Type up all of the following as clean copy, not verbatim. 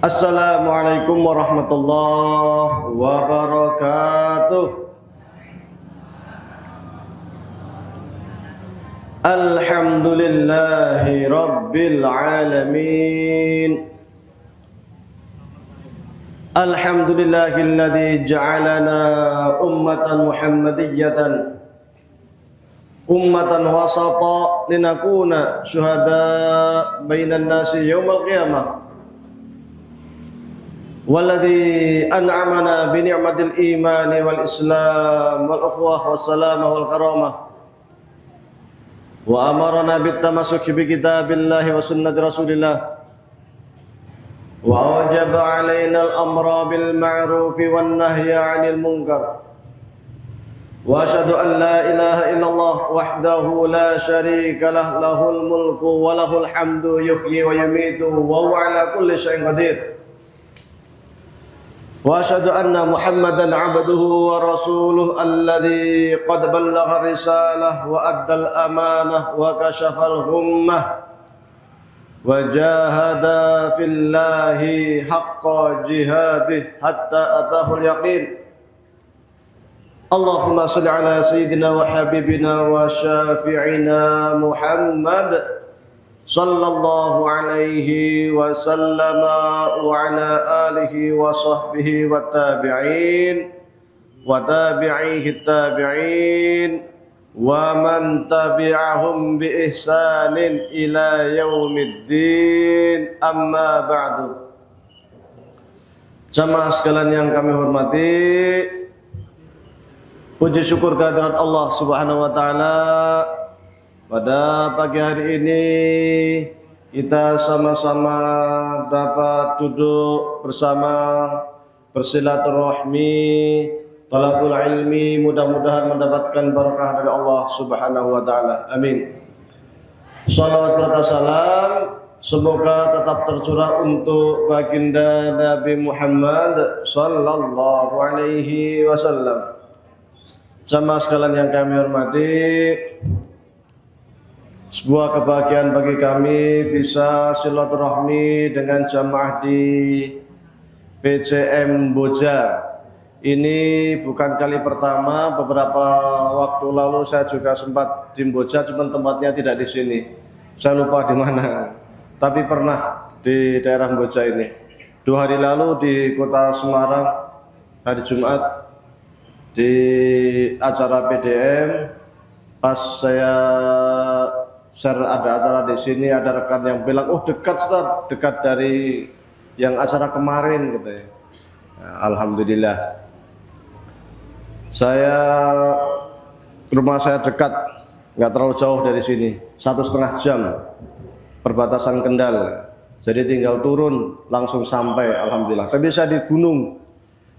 Assalamualaikum warahmatullahi wabarakatuh. Alhamdulillahi rabbil alamin. Alhamdulillahilladzi ja'alana ummatan muhammadiyatan ummatan wasata linakuna syuhada bainan nasi yaumal qiyamah. Walladzi an'amana bi ni'matil imani wal islam wal ukhuwah was salamah wal karamah wa amarna bit tamassuki bi kitabillahi wa sunnati rasulillah wa wajaba alaina al amra bil ma'rufi wan nahya 'anil munkar wa asyhadu an la ilaha illallah wahdahu la syarika lah lahul mulku wa lahul hamdu yuhyi wa yumitu wa huwa ala kulli syai'in qadir. Wa asyhadu anna Muhammadan 'abduhu wa rasuluhu alladzi qad ballagha risalah wa addal amanah wa kashafal ghummah wa jahada fillahi haqqa jihadih hatta atahul yaqin. Allahumma shalli ala sayyidina wa habibina wa syafi'ina Muhammad sallallahu alaihi wasallam wa ala alihi wa sahbihi wa tabi'in wa tabi'ihi tabi'in wa man tabi'ahum bi ihsanin ila yaumiddin, amma ba'du. Jamaah sekalian yang kami hormati, puji syukur kehadirat Allah Subhanahu wa taala. Pada pagi hari ini kita sama-sama dapat duduk bersama, bersilaturahmi, talabul ilmi, mudah-mudahan mendapatkan barakah dari Allah Subhanahu wa taala. Amin. Shalawat serta salam semoga tetap tercurah untuk baginda Nabi Muhammad sallallahu alaihi wasallam. Jamaah sekalian yang kami hormati, sebuah kebahagiaan bagi kami bisa silaturahmi dengan jamaah di PCM Boja. Ini bukan kali pertama, beberapa waktu lalu saya juga sempat di Boja, cuma tempatnya tidak di sini. Saya lupa di mana, tapi pernah di daerah Boja ini. 2 hari lalu di kota Semarang, hari Jumat, di acara PDM, pas saya share ada acara di sini, ada rekan yang bilang, oh dekat Ustaz, dekat dari yang acara kemarin gitu ya. Alhamdulillah. Rumah saya dekat, nggak terlalu jauh dari sini, 1,5 jam perbatasan Kendal. Jadi tinggal turun langsung sampai, alhamdulillah. Tapi saya di gunung,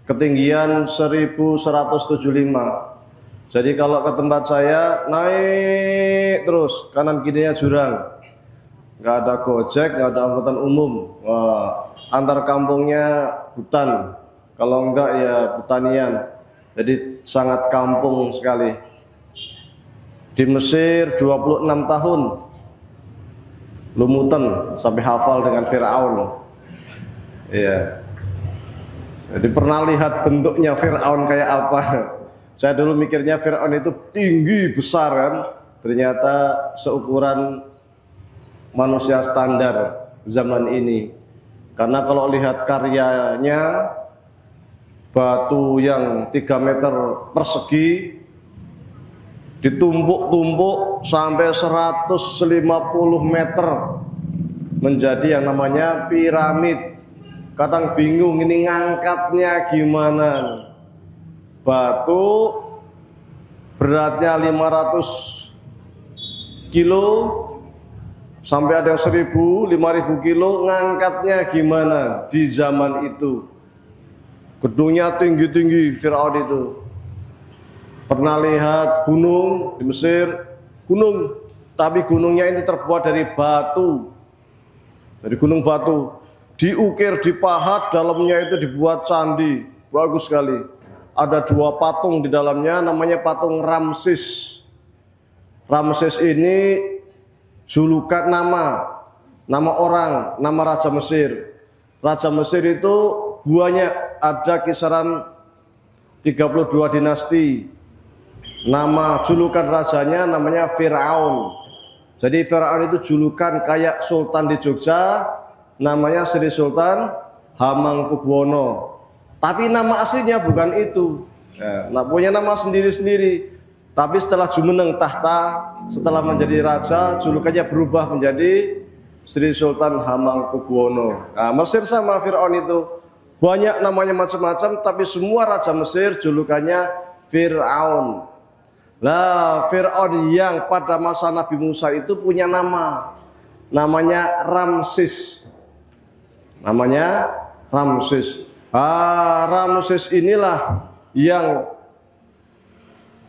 ketinggian 1175. Jadi kalau ke tempat saya naik terus, kanan kirinya jurang, nggak ada gojek, nggak ada angkutan umum. Wah, antar kampungnya hutan, kalau enggak ya pertanian. Jadi sangat kampung sekali. Di Mesir 26 tahun, lumutan sampai hafal dengan Fir'aun. Iya. Jadi pernah lihat bentuknya Fir'aun kayak apa? Saya dulu mikirnya Fir'aun itu tinggi besar kan, ternyata seukuran manusia standar zaman ini. Karena kalau lihat karyanya, batu yang 3 meter persegi ditumpuk-tumpuk sampai 150 meter menjadi yang namanya piramid. Kadang bingung ini ngangkatnya gimana. Batu beratnya 500 kilo sampai ada 1.000, 5.000 kilo, ngangkatnya gimana di zaman itu. Gedungnya tinggi-tinggi Fir'aun itu. Pernah lihat gunung di Mesir, gunung, tapi gunungnya ini terbuat dari batu. Dari gunung batu, diukir, dipahat, dalamnya itu dibuat candi, bagus sekali. Ada 2 patung di dalamnya, namanya patung Ramses. Ramses ini julukan nama orang, nama Raja Mesir. Raja Mesir itu banyak, ada kisaran 32 dinasti. Nama julukan rajanya namanya Fir'aun. Jadi Fir'aun itu julukan kayak Sultan di Jogja, namanya Sri Sultan Hamengkubuwono. Tapi nama aslinya bukan itu. Nah, punya nama sendiri-sendiri. Tapi setelah jumeneng tahta, setelah menjadi raja, julukannya berubah menjadi Sri Sultan Hamengkubuwono. Nah, Mesir sama Fir'aun itu banyak namanya macam-macam, tapi semua raja Mesir julukannya Fir'aun. Nah, Fir'aun yang pada masa Nabi Musa itu punya nama, namanya Ramses. Namanya Ramses. Ramses inilah yang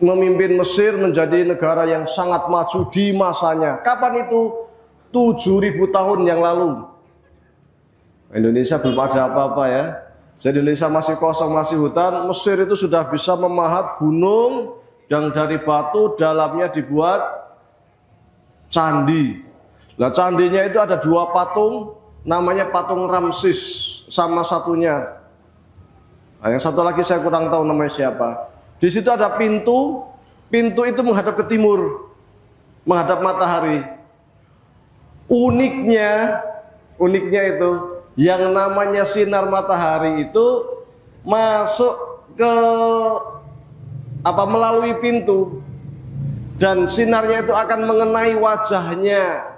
memimpin Mesir menjadi negara yang sangat maju di masanya. Kapan itu? 7.000 tahun yang lalu. Indonesia belum ada apa-apa ya. Jadi Indonesia masih kosong, masih hutan. Mesir itu sudah bisa memahat gunung yang dari batu dalamnya dibuat candi. Nah, candinya itu ada 2 patung, namanya patung Ramses sama satunya. Nah, yang satu lagi saya kurang tahu namanya siapa. Di situ ada pintu, pintu itu menghadap ke timur, menghadap matahari. Uniknya itu yang namanya sinar matahari itu masuk ke melalui pintu, dan sinarnya itu akan mengenai wajahnya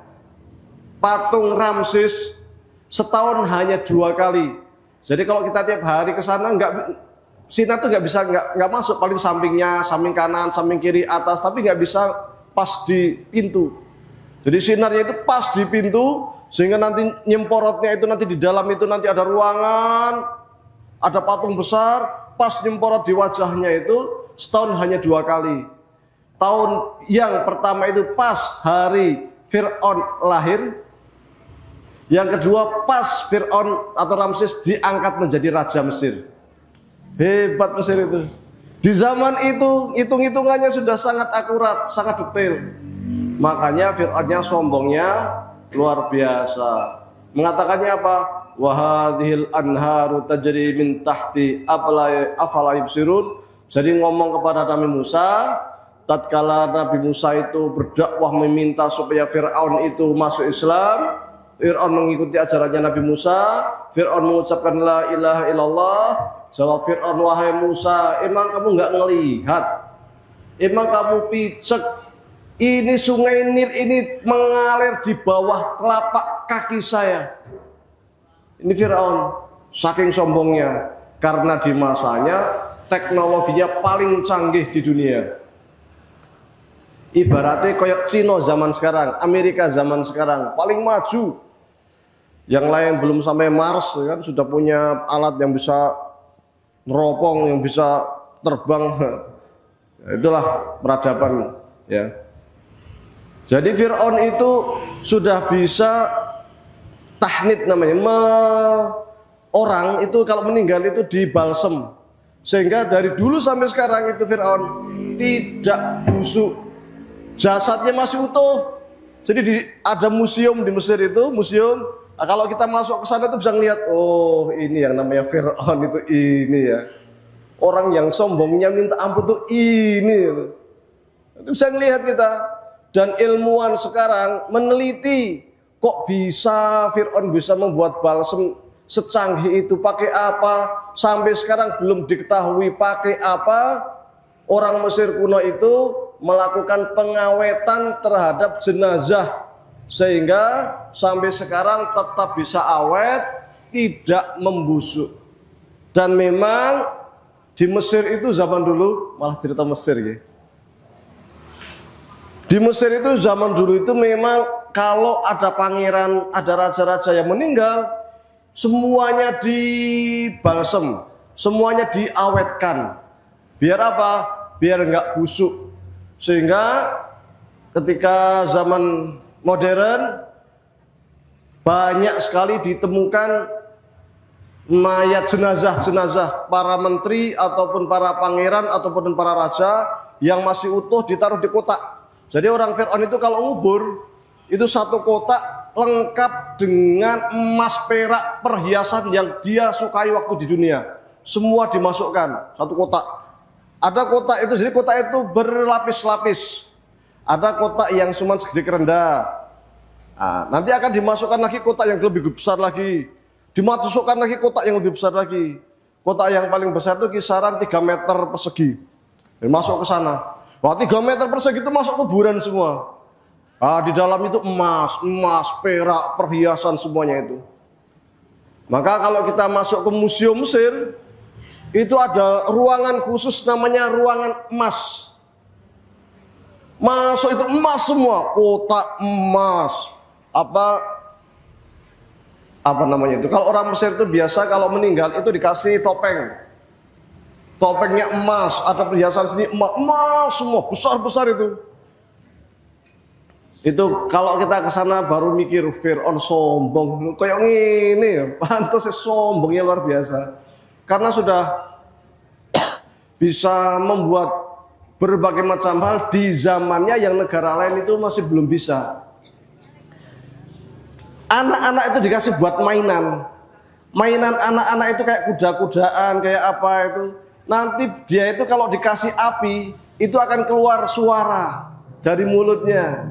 patung Ramses setahun hanya 2 kali. Jadi kalau kita tiap hari ke sana sinar itu nggak masuk, paling sampingnya, samping kanan, samping kiri, atas, tapi nggak bisa pas di pintu. Jadi sinarnya itu pas di pintu, sehingga nanti nyemporotnya itu nanti di dalam itu nanti ada ruangan, ada patung besar, pas nyemporot di wajahnya itu setahun hanya 2 kali. Tahun yang pertama itu pas hari Fir'aun lahir, yang kedua pas Fir'aun atau Ramses diangkat menjadi Raja Mesir. Hebat Mesir itu. Di zaman itu hitung-hitungannya sudah sangat akurat, sangat detail. Makanya Fir'aunnya sombongnya luar biasa. Mengatakannya apa? Wahadhil anharu tajri min tahti afala yubsirun. Jadi ngomong kepada Nabi Musa, tatkala Nabi Musa itu berdakwah meminta supaya Fir'aun itu masuk Islam, Fir'aun mengikuti ajarannya Nabi Musa, Fir'aun mengucapkan la ilaha illallah. Jawab Fir'aun, wahai Musa, emang kamu nggak ngelihat? Emang kamu picek? Ini sungai Nil ini mengalir di bawah telapak kaki saya. Ini Fir'aun, saking sombongnya, karena di masanya teknologinya paling canggih di dunia. Ibaratnya kayak Cina zaman sekarang, Amerika zaman sekarang, paling maju. Yang lain belum sampai Mars, kan sudah punya alat yang bisa neropong, yang bisa terbang. Itulah peradaban, ya. Jadi Fir'aun itu sudah bisa tahnid namanya. Orang itu kalau meninggal itu dibalsem. Sehingga dari dulu sampai sekarang itu Fir'aun tidak busuk. Jasadnya masih utuh. Jadi ada museum di Mesir itu, museum. Nah, kalau kita masuk ke sana itu bisa ngelihat, oh ini yang namanya Fir'aun itu ini ya. Orang yang sombongnya minta ampun tuh ini. Itu bisa ngelihat kita. Dan ilmuwan sekarang meneliti kok bisa Fir'aun bisa membuat balsem secanggih itu, pakai apa? Sampai sekarang belum diketahui pakai apa. Orang Mesir kuno itu melakukan pengawetan terhadap jenazah sehingga sampai sekarang tetap bisa awet, tidak membusuk. Dan memang di Mesir itu zaman dulu, malah cerita Mesir ya. Di Mesir itu zaman dulu itu memang kalau ada pangeran, ada raja-raja yang meninggal, semuanya dibalsem, semuanya diawetkan. Biar apa? Biar nggak busuk. Sehingga ketika zaman modern banyak sekali ditemukan mayat jenazah-jenazah para menteri ataupun para pangeran ataupun para raja yang masih utuh ditaruh di kotak. Jadi orang Fir'aun itu kalau ngubur itu satu kotak lengkap dengan emas, perak, perhiasan yang dia sukai waktu di dunia. Semua dimasukkan satu kotak. Ada kotak itu, jadi kotak itu berlapis-lapis. Ada kotak yang cuma segede kerendah. Nah, nanti akan dimasukkan lagi kotak yang lebih besar lagi. Dimasukkan lagi kotak yang lebih besar lagi. Kotak yang paling besar itu kisaran 3 meter persegi. Dan masuk ke sana. Wah, 3 meter persegi itu masuk kuburan semua. Di dalam itu emas, perak, perhiasan semuanya itu. Maka kalau kita masuk ke Museum Mesir, itu ada ruangan khusus namanya ruangan emas. Masuk itu emas semua, kotak emas. Apa namanya itu? Kalau orang Mesir itu biasa kalau meninggal itu dikasih topeng. Topengnya emas, ada perhiasan sini emas semua, besar-besar itu. Itu kalau kita ke sana baru mikir Fir'aun sombong, kayak gini ya, pantas sombongnya luar biasa. Karena sudah bisa membuat berbagai macam hal di zamannya yang negara lain itu masih belum bisa. Anak-anak itu dikasih buat mainan. Mainan anak-anak itu kayak kuda-kudaan, kayak apa itu. Nanti dia itu kalau dikasih api, itu akan keluar suara dari mulutnya.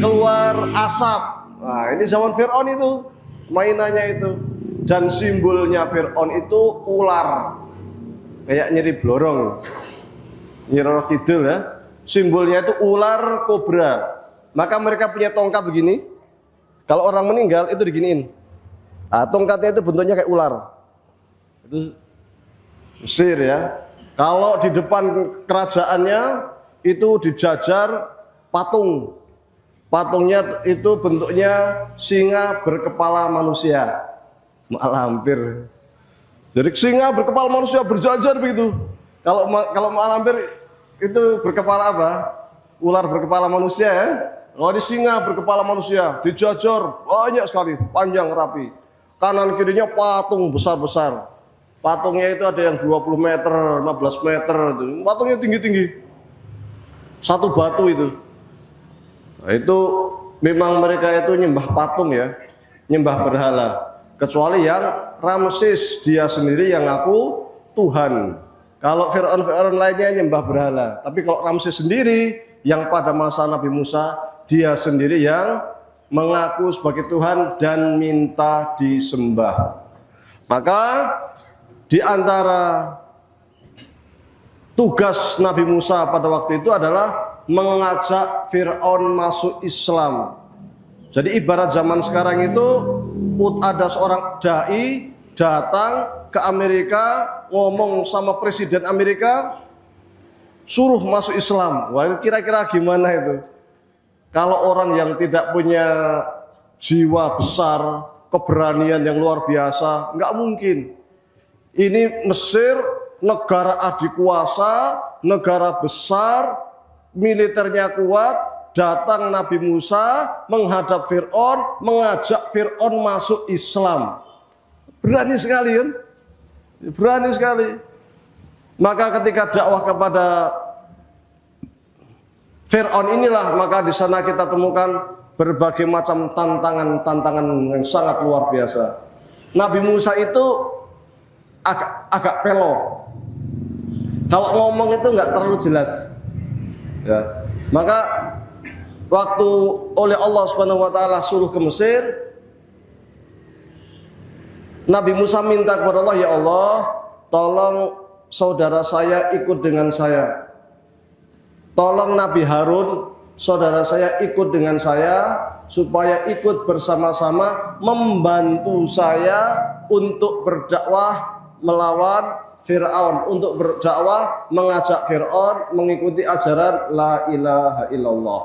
Keluar asap. Nah, ini zaman Fir'aun itu mainannya itu. Dan simbolnya Fir'aun itu ular. Kayak nyeri blorong. Nyeri kidul ya. Simbolnya itu ular kobra. Maka mereka punya tongkat begini. Kalau orang meninggal itu diginiin. Nah, tongkatnya itu bentuknya kayak ular. Itu Mesir ya. Kalau di depan kerajaannya itu dijajar patung. Patungnya itu bentuknya singa berkepala manusia. Malampir. Jadi singa berkepala manusia berjajar begitu. Kalau malampir itu berkepala apa? Ular berkepala manusia ya. Kalau di singa berkepala manusia dijajar banyak sekali, panjang rapi. Kanan kirinya patung besar-besar. Patungnya itu ada yang 20 meter, 15 meter. Patungnya tinggi-tinggi. Satu batu itu. Nah, itu memang mereka itu nyembah patung ya. Nyembah berhala. Kecuali yang Ramses, dia sendiri yang ngaku Tuhan. Kalau Fir'aun lainnya nyembah berhala. Tapi kalau Ramses sendiri yang pada masa Nabi Musa, dia sendiri yang mengaku sebagai Tuhan dan minta disembah. Maka di antara tugas Nabi Musa pada waktu itu adalah mengajak Fir'aun masuk Islam. Jadi ibarat zaman sekarang itu ada seorang dai datang ke Amerika, ngomong sama presiden Amerika, suruh masuk Islam. Wah, kira-kira gimana itu? Kalau orang yang tidak punya jiwa besar, keberanian yang luar biasa, nggak mungkin. Ini Mesir, negara adikuasa, negara besar, militernya kuat, datang Nabi Musa menghadap Fir'aun, mengajak Fir'aun masuk Islam. Berani sekali kan? Berani sekali. Maka ketika dakwah kepada Fir'aun inilah, maka di sana kita temukan berbagai macam tantangan-tantangan yang sangat luar biasa. Nabi Musa itu agak pelok. Kalau ngomong itu nggak terlalu jelas. Ya. Maka waktu oleh Allah Subhanahu wa taala suruh ke Mesir, Nabi Musa minta kepada Allah, ya Allah, tolong saudara saya ikut dengan saya. Tolong Nabi Harun, saudara saya ikut dengan saya, supaya ikut bersama-sama membantu saya untuk berdakwah melawan Fir'aun, untuk berdakwah mengajak Fir'aun mengikuti ajaran la ilaha illallah.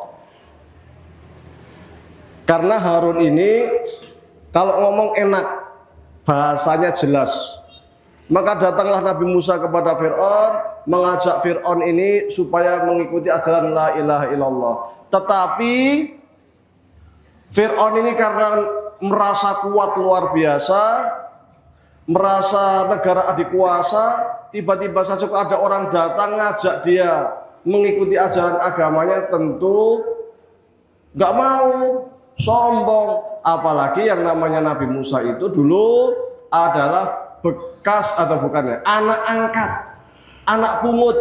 Karena Harun ini kalau ngomong enak, bahasanya jelas. Maka datanglah Nabi Musa kepada Fir'aun, mengajak Fir'aun ini supaya mengikuti ajaran la ilaha illallah. Tetapi Fir'aun ini karena merasa kuat luar biasa, merasa negara adikuasa, tiba-tiba saja ada orang datang ngajak dia mengikuti ajaran agamanya, tentu nggak mau. sombong. Apalagi yang namanya Nabi Musa itu dulu adalah bekas atau bukannya anak angkat, anak pungut.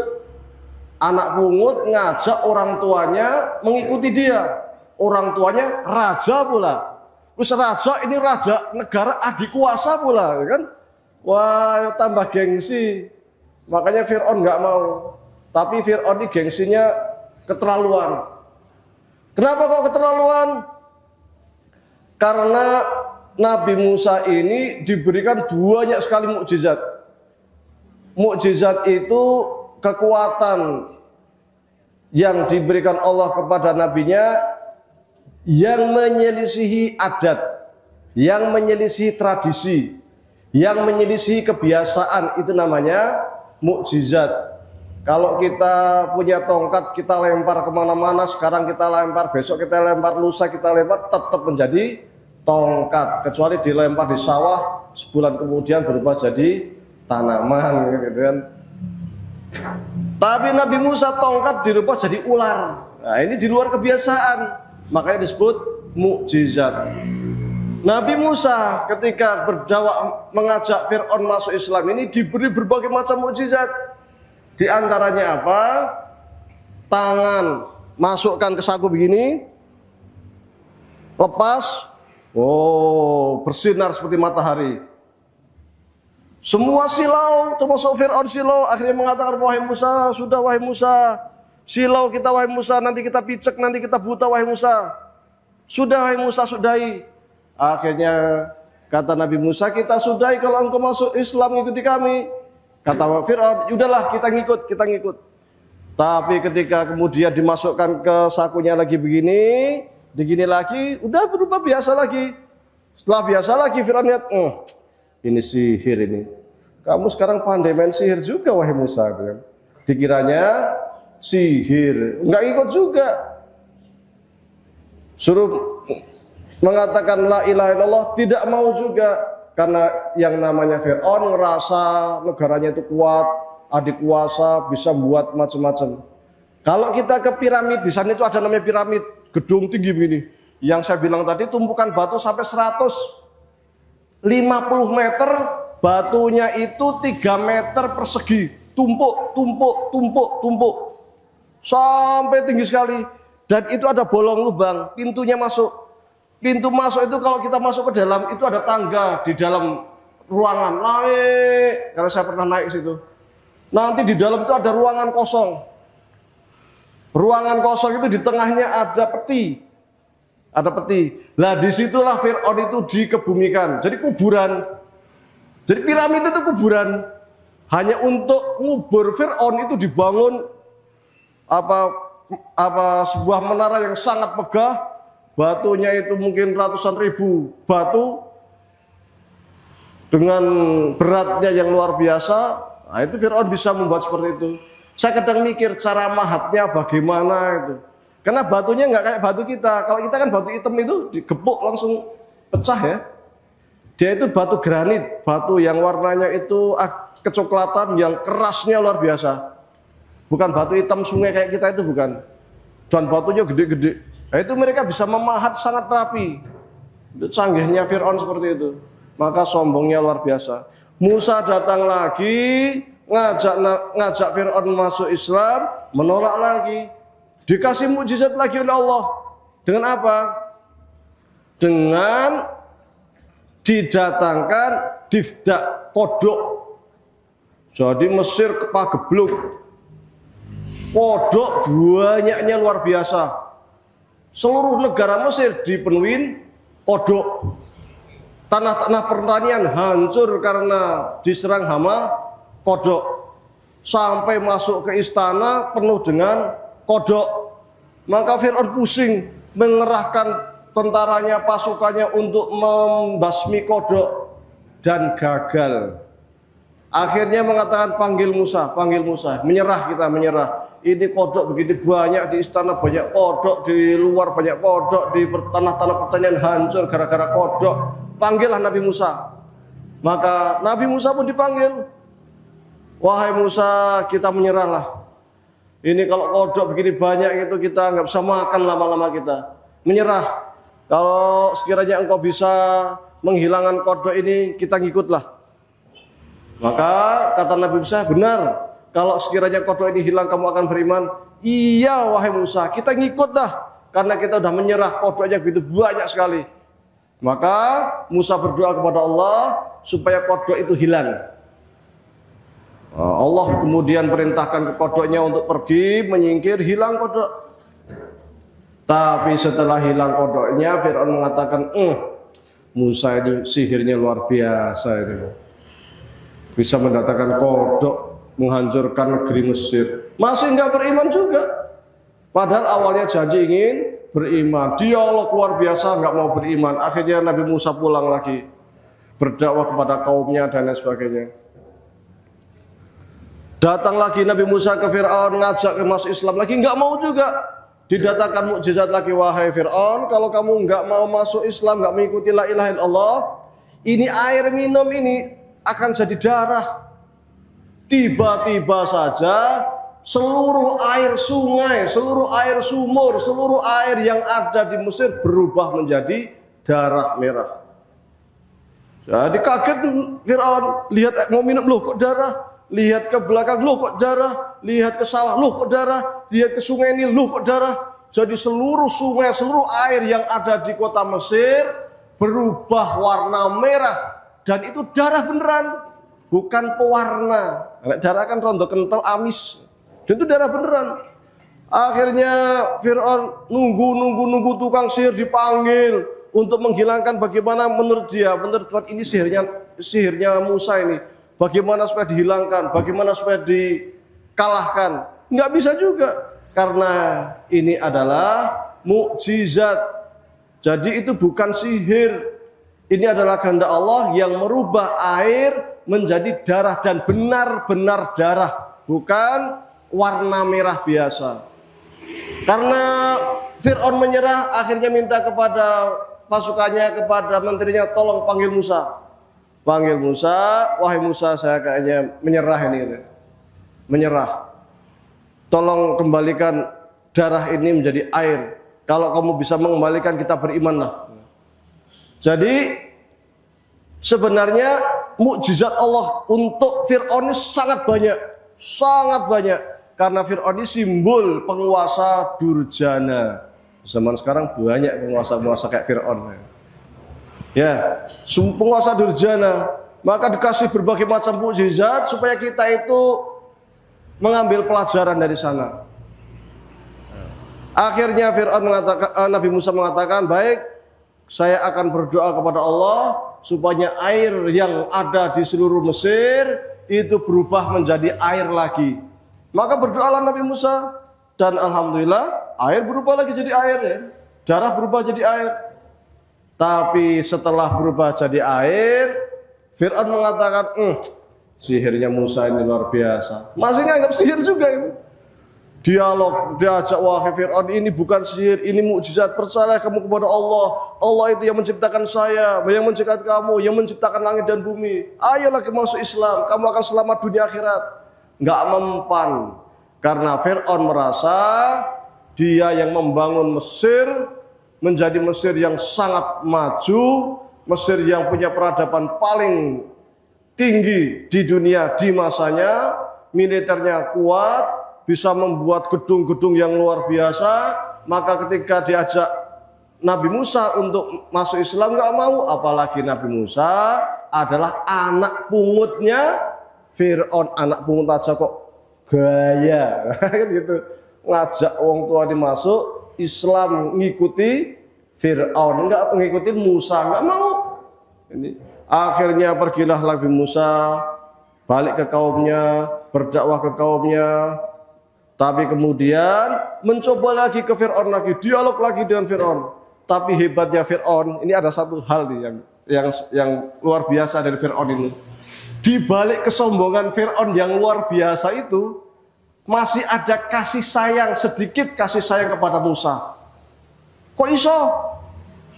Anak pungut ngajak orang tuanya mengikuti dia. Orang tuanya raja pula. Wis raja, ini raja negara adikuasa pula, kan? Wah, tambah gengsi. Makanya Fir'aun nggak mau. Tapi Fir'aun ini gengsinya keterlaluan. Kenapa kok keterlaluan? Karena Nabi Musa ini diberikan banyak sekali mukjizat. Mukjizat itu kekuatan yang diberikan Allah kepada nabinya yang menyelisihi adat, yang menyelisihi tradisi, yang menyelisihi kebiasaan, itu namanya mukjizat. Kalau kita punya tongkat, kita lempar kemana-mana, sekarang kita lempar, besok kita lempar, lusa kita lempar, tetap menjadi tongkat. Kecuali dilempar di sawah, sebulan kemudian berubah jadi tanaman, gitu kan. Tapi Nabi Musa tongkat dirubah jadi ular. Nah, ini di luar kebiasaan. Makanya disebut mukjizat. Nabi Musa ketika berdakwah mengajak Fir'aun masuk Islam ini diberi berbagai macam mukjizat. Di antaranya apa? Tangan masukkan ke saku begini, lepas, oh, bersinar seperti matahari. Semua silau, termasuk Fir'aun silau, akhirnya mengatakan, wahai Musa, sudah wahai Musa, silau kita wahai Musa, nanti kita picek, nanti kita buta wahai Musa. Sudah wahai Musa, sudahi. Akhirnya kata Nabi Musa, kita sudahi kalau engkau masuk Islam ikuti kami. Kata Fir'aun, udahlah kita ngikut. Tapi ketika kemudian dimasukkan ke sakunya lagi begini lagi, udah berubah biasa lagi. Setelah biasa lagi Fir'aun lihat, ini sihir ini. Kamu sekarang pandai main sihir juga wahai Musa. Dikiranya sihir, nggak ikut juga. Suruh mengatakan la ilaha illallah, tidak mau juga. Karena yang namanya Fir'aun ngerasa negaranya itu kuat, adik kuasa, bisa buat macam-macam. Kalau kita ke piramid, di sana itu ada namanya piramid, gedung tinggi begini. Yang saya bilang tadi tumpukan batu sampai 150 meter, batunya itu 3 meter persegi, tumpuk, sampai tinggi sekali. Dan itu ada bolong lubang, pintunya masuk. Pintu masuk itu kalau kita masuk ke dalam itu ada tangga di dalam ruangan, naik. Karena saya pernah naik ke situ. Nanti di dalam itu ada ruangan kosong. Ruangan kosong itu di tengahnya ada peti. Ada peti. Nah disitulah Fir'aun itu dikebumikan. Jadi kuburan. Jadi piramid itu kuburan. Hanya untuk ngubur Fir'aun itu dibangun sebuah menara yang sangat megah. Batunya itu mungkin ratusan ribu batu dengan beratnya yang luar biasa. Nah, itu Fir'aun bisa membuat seperti itu. Saya kadang mikir cara mahatnya bagaimana itu. Karena batunya nggak kayak batu kita. Kalau kita kan batu hitam itu digepuk langsung pecah ya. Dia itu batu granit, batu yang warnanya itu kecoklatan, yang kerasnya luar biasa. Bukan batu hitam sungai kayak kita itu, bukan. Dan batunya gede-gede. Nah, itu mereka bisa memahat sangat rapi. Itu canggihnya Fir'aun seperti itu. Maka sombongnya luar biasa. Musa datang lagi, ngajak Fir'aun masuk Islam, menolak lagi. Dikasih mukjizat lagi oleh Allah. Dengan apa? Dengan didatangkan difdak, kodok. Jadi Mesir kepagebluk. Kodok banyaknya luar biasa. Seluruh negara Mesir dipenuhi kodok. Tanah-tanah pertanian hancur karena diserang hama kodok. Sampai masuk ke istana penuh dengan kodok. Maka Fir'aun pusing mengerahkan tentaranya, pasukannya untuk membasmi kodok. Dan gagal. Akhirnya mengatakan panggil Musa, menyerah kita, menyerah. Ini kodok begitu banyak di istana, banyak kodok di luar, banyak kodok di tanah-tanah pertanian hancur gara-gara kodok. Panggillah Nabi Musa. Maka Nabi Musa pun dipanggil. Wahai Musa, kita menyerahlah. Ini kalau kodok begini banyak itu kita nggak bisa makan lama-lama kita. Menyerah. kalau sekiranya engkau bisa menghilangkan kodok ini, kita ngikutlah. Maka kata Nabi Musa, benar, kalau sekiranya kodok ini hilang kamu akan beriman. Iya wahai Musa, kita ngikutlah, karena kita sudah menyerah, kodoknya begitu banyak sekali. Maka Musa berdoa kepada Allah supaya kodok itu hilang. Allah kemudian perintahkan ke kodoknya untuk pergi, menyingkir, hilang kodok. Tapi setelah hilang kodoknya, Fir'aun mengatakan, Musa ini sihirnya luar biasa ini. Bisa mendatangkan kodok, menghancurkan negeri Mesir. Masih nggak beriman juga. Padahal awalnya janji ingin beriman. Dialog luar biasa, nggak mau beriman. Akhirnya Nabi Musa pulang lagi, berdakwah kepada kaumnya dan lain sebagainya. Datang lagi Nabi Musa ke Fir'aun, ngajak ke masuk Islam lagi, nggak mau juga. Didatangkan mukjizat lagi, wahai Fir'aun, kalau kamu nggak mau masuk Islam, nggak mengikuti la ilaha illallah, ini air minum ini akan jadi darah. Tiba-tiba saja seluruh air sungai, seluruh air sumur, seluruh air yang ada di Mesir berubah menjadi darah merah. Jadi kaget Fir'aun, lihat mau minum, loh kok darah? Lihat ke belakang, loh kok darah? Lihat ke sawah, loh kok darah? Lihat ke sungai Nil, loh kok darah? Jadi seluruh sungai, seluruh air yang ada di kota Mesir berubah warna merah. Dan itu darah beneran, bukan pewarna. Darah kan rondo kental, amis. Dan itu darah beneran. Akhirnya Fir'aun nunggu tukang sihir dipanggil untuk menghilangkan bagaimana menurut dia, menurut ini sihirnya Musa ini. Bagaimana supaya dihilangkan, bagaimana supaya dikalahkan. Nggak bisa juga, karena ini adalah mukjizat. Jadi itu bukan sihir. Ini adalah kehendak Allah yang merubah air menjadi darah, dan benar-benar darah, bukan warna merah biasa. Karena Fir'aun menyerah, akhirnya minta kepada pasukannya, kepada menterinya, tolong panggil Musa. Panggil Musa, wahai Musa, saya kayaknya menyerah ini. Menyerah. Tolong kembalikan darah ini menjadi air. Kalau kamu bisa mengembalikan, kita berimanlah. Jadi sebenarnya mukjizat Allah untuk Fir'aun ini sangat banyak. Sangat banyak. Karena Fir'aun ini simbol penguasa durjana. Zaman sekarang banyak penguasa-penguasa kayak Fir'aun. Ya, penguasa durjana. Maka dikasih berbagai macam mukjizat supaya kita itu mengambil pelajaran dari sana. Akhirnya Nabi Musa mengatakan, baik, saya akan berdoa kepada Allah supaya air yang ada di seluruh Mesir itu berubah menjadi air lagi. Maka berdoalah Nabi Musa, dan alhamdulillah air berubah lagi jadi air, ya. Darah berubah jadi air. Tapi setelah berubah jadi air, Fir'aun mengatakan, sihirnya Musa ini luar biasa. Masih nganggap sihir juga ini. Dialog, diajak, wahai Fir'aun, ini bukan sihir, ini mukjizat. Percayalah kamu kepada Allah. Allah itu yang menciptakan saya, yang menciptakan kamu, yang menciptakan langit dan bumi. Ayolah kamu masuk Islam, kamu akan selamat dunia akhirat. Nggak mempan. Karena Fir'aun merasa dia yang membangun Mesir menjadi Mesir yang sangat maju, Mesir yang punya peradaban paling tinggi di dunia di masanya, militernya kuat, bisa membuat gedung-gedung yang luar biasa. Maka ketika diajak Nabi Musa untuk masuk Islam, nggak mau. Apalagi Nabi Musa adalah anak pungutnya Fir'aun. Anak pungut aja kok gaya kan gitu, ngajak orang tua dimasuk Islam, ngikuti Fir'aun, enggak ngikutin Musa, enggak mau. Ini akhirnya pergilah Nabi Musa balik ke kaumnya, berdakwah ke kaumnya. Tapi kemudian mencoba lagi ke Fir'aun lagi, dialog lagi dengan Fir'aun. Tapi hebatnya Fir'aun, ini ada satu hal nih yang luar biasa dari Fir'aun ini. Di balik kesombongan Fir'aun yang luar biasa itu, masih ada kasih sayang, sedikit kasih sayang kepada Musa. Kok iso?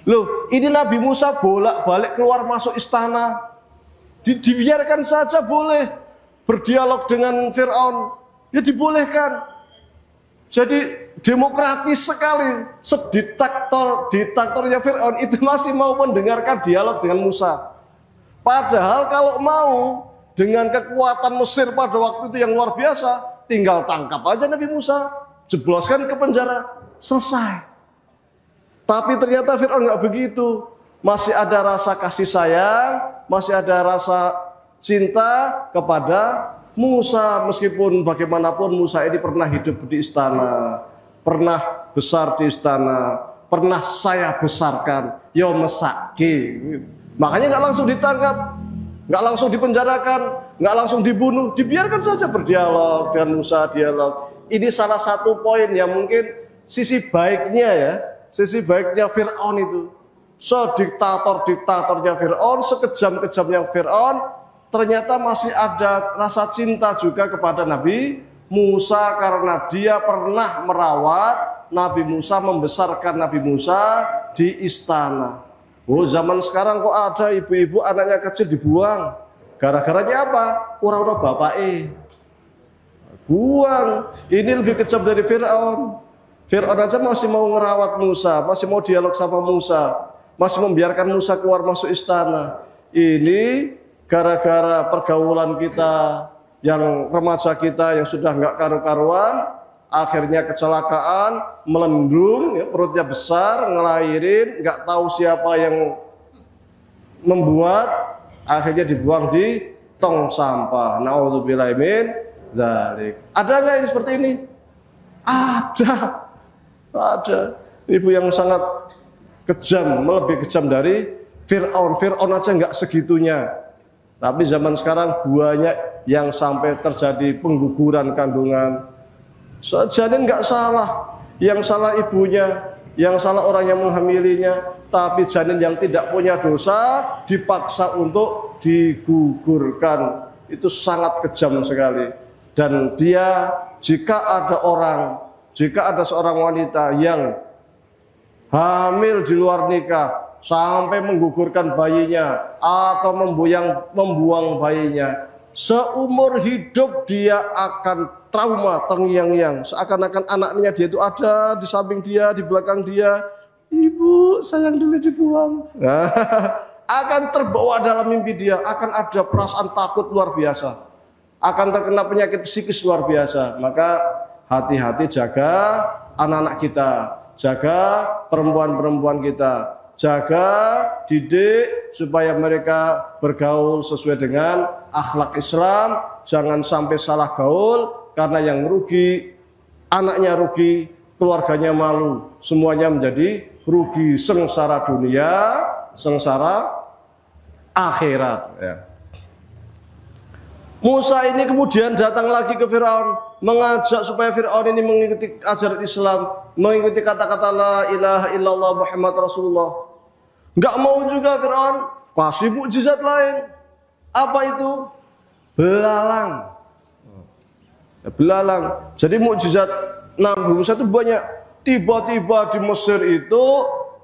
Loh, ini Nabi Musa bolak-balik keluar masuk istana. Dibiarkan saja boleh berdialog dengan Fir'aun. Ya dibolehkan. Jadi demokratis sekali. Diktatornya Fir'aun itu masih mau mendengarkan dialog dengan Musa. Padahal kalau mau, dengan kekuatan Mesir pada waktu itu yang luar biasa, tinggal tangkap aja Nabi Musa, jebloskan ke penjara, selesai. Tapi ternyata Fir'aun nggak begitu. Masih ada rasa kasih sayang, masih ada rasa cinta kepada Musa. Meskipun bagaimanapun Musa ini pernah hidup di istana, pernah besar di istana, pernah saya besarkan, yo mesaki. Makanya nggak langsung ditangkap, nggak langsung dipenjarakan, nggak langsung dibunuh, dibiarkan saja berdialog dengan Musa, dialog. Ini salah satu poin yang mungkin sisi baiknya ya, sisi baiknya Fir'aun itu. Diktatornya Fir'aun, sekejam-kejamnya Fir'aun, ternyata masih ada rasa cinta juga kepada Nabi Musa karena dia pernah merawat Nabi Musa, membesarkan Nabi Musa di istana. Oh, zaman sekarang kok ada ibu-ibu anaknya kecil dibuang. Gara-garanya apa? Ora-ora bapake. Buang. Ini lebih kejam dari Fir'aun. Fir'aun aja masih mau ngerawat Musa, masih mau dialog sama Musa, masih membiarkan Musa keluar masuk istana. Ini gara-gara pergaulan kita, yang remaja kita yang sudah nggak karu-karuan, akhirnya kecelakaan, melendung, ya, perutnya besar, ngelahirin, nggak tahu siapa yang membuat, akhirnya dibuang di tong sampah. Na'udzubillahi min dzalik. Ada nggak yang seperti ini? Ada. Ibu yang sangat kejam, lebih kejam dari Fir'aun. Fir'aun aja nggak segitunya. Tapi zaman sekarang banyak yang sampai terjadi pengguguran kandungan. Janin nggak salah, yang salah ibunya, yang salah orang yang menghamilinya. Tapi janin yang tidak punya dosa dipaksa untuk digugurkan. Itu sangat kejam sekali. Dan dia, jika ada seorang wanita yang hamil di luar nikah sampai menggugurkan bayinya atau membuang bayinya, seumur hidup dia akan trauma, terngiang-ngiang, seakan-akan anaknya dia itu ada di samping dia, di belakang dia. Ibu, sayang dulu dibuang. Akan terbawa dalam mimpi dia, akan ada perasaan takut luar biasa, akan terkena penyakit psikis luar biasa. Maka hati-hati, jaga anak-anak kita, jaga perempuan-perempuan kita, jaga, didik supaya mereka bergaul sesuai dengan akhlak Islam. Jangan sampai salah gaul, karena yang rugi, anaknya rugi, keluarganya malu, semuanya menjadi rugi, sengsara dunia, sengsara akhirat. Ya. Musa ini kemudian datang lagi ke Fir'aun, mengajak supaya Fir'aun ini mengikuti ajaran Islam, mengikuti kata-kata la ilaha illallah Muhammad Rasulullah. Enggak mau juga Fir'aun, kasih mukjizat lain. Apa itu? Belalang. Belalang. Jadi mukjizat Nabi Musa itu banyak. Tiba-tiba di Mesir itu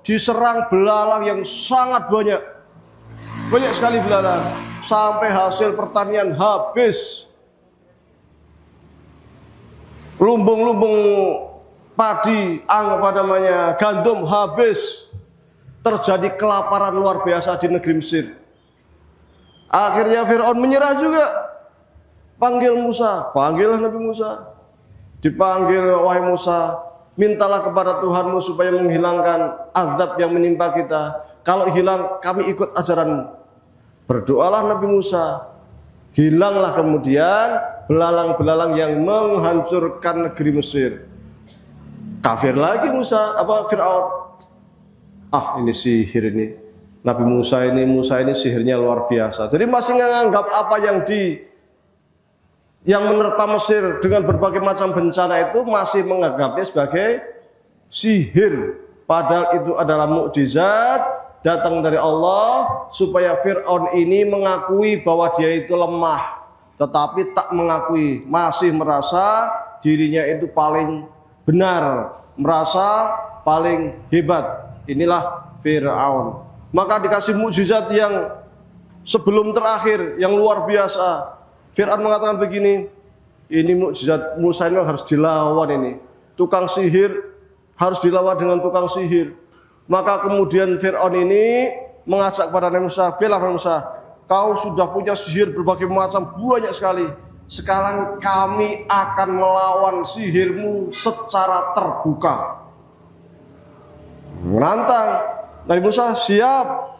diserang belalang yang sangat banyak. Banyak sekali belalang. Sampai hasil pertanian habis. Lumbung-lumbung padi, gandum habis. Terjadi kelaparan luar biasa di negeri Mesir. Akhirnya Fir'aun menyerah juga. Panggil Musa, panggillah Nabi Musa. Dipanggil, wahai Musa, mintalah kepada Tuhanmu supaya menghilangkan azab yang menimpa kita. Kalau hilang, kami ikut ajaranmu. Berdoalah Nabi Musa. Hilanglah kemudian belalang-belalang yang menghancurkan negeri Mesir. Kafir lagi Fir'aun. Ini sihir ini. Nabi Musa ini sihirnya luar biasa. Jadi masih menganggap apa yang menerpa Mesir dengan berbagai macam bencana itu masih menganggapnya sebagai sihir. Padahal itu adalah mukjizat datang dari Allah supaya Fir'aun ini mengakui bahwa dia itu lemah, tetapi tak mengakui, masih merasa dirinya itu paling benar, merasa paling hebat. Inilah Fir'aun. Maka dikasih mukjizat yang sebelum terakhir, yang luar biasa. Fir'aun mengatakan begini, ini mukjizat Musa ini harus dilawan ini. tukang sihir harus dilawan dengan tukang sihir. Maka kemudian Fir'aun ini mengajak kepada Nabi Musa, "Okelah Nabi Musa, kau sudah punya sihir berbagai macam, banyak sekali. Sekarang kami akan melawan sihirmu secara terbuka." Menantang. Nabi Musa, "Siap.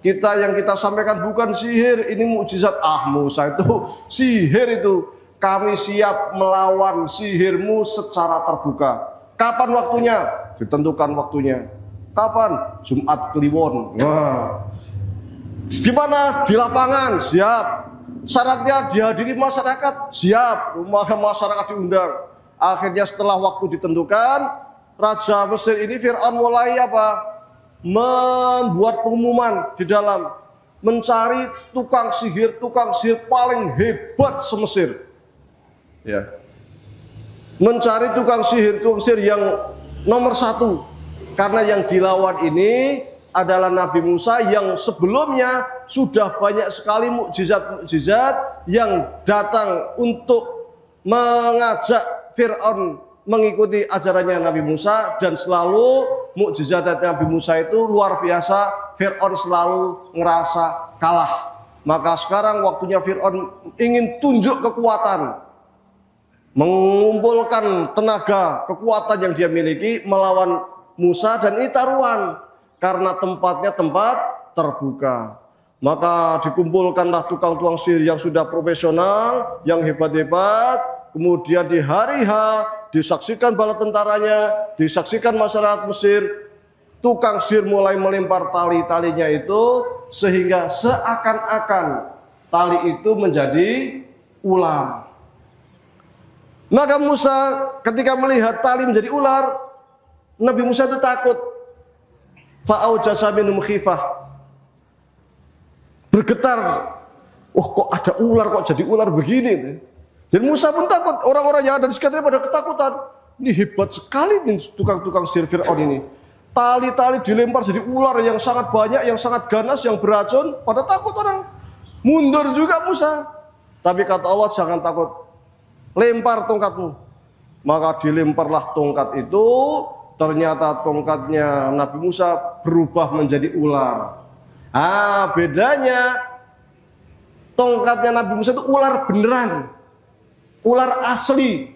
Yang kita sampaikan bukan sihir, ini mukjizat." "Ah Musa, itu sihir itu. Kami siap melawan sihirmu secara terbuka." "Kapan waktunya?" "Ditentukan waktunya." "Kapan?" "Jumat Kliwon." Wah. "Gimana? Di lapangan?" "Siap." "Syaratnya dihadiri masyarakat?" "Siap." Maka masyarakat diundang. Akhirnya setelah waktu ditentukan, Raja Mesir ini Fir'aun mulai apa? Membuat pengumuman di dalam, mencari tukang sihir paling hebat se-Mesir. Ya. Mencari tukang sihir yang nomor 1. Karena yang dilawan ini adalah Nabi Musa yang sebelumnya sudah banyak sekali mukjizat-mukjizat yang datang untuk mengajak Fir'aun mengikuti ajarannya Nabi Musa, dan selalu mukjizat Nabi Musa itu luar biasa. Fir'aun selalu ngerasa kalah. Maka sekarang waktunya Fir'aun ingin tunjuk kekuatan, mengumpulkan tenaga, kekuatan yang dia miliki melawan Musa, dan ini taruhan karena tempatnya tempat terbuka. Maka dikumpulkanlah tukang-tukang sihir yang sudah profesional, yang hebat-hebat. Kemudian di hari H disaksikan bala tentaranya, disaksikan masyarakat Mesir. Tukang sihir mulai melempar tali-talinya itu sehingga seakan-akan tali itu menjadi ular. Maka Musa ketika melihat tali menjadi ular, Nabi Musa itu takut. Fa'aujasa minhum khifah. Bergetar. Wah, kok ada ular, kok jadi ular begini? Jadi Musa pun takut, orang-orang yang ada di sekitarnya pada ketakutan. Ini hebat sekali nih tukang-tukang sihir Fir'aun ini. Tali-tali dilempar jadi ular yang sangat banyak, yang sangat ganas, yang beracun. Pada takut orang. Mundur juga Musa. Tapi kata Allah, jangan takut. Lempar tongkatmu. Maka dilemparlah tongkat itu. Ternyata tongkatnya Nabi Musa berubah menjadi ular. Bedanya tongkatnya Nabi Musa itu ular beneran. Ular asli.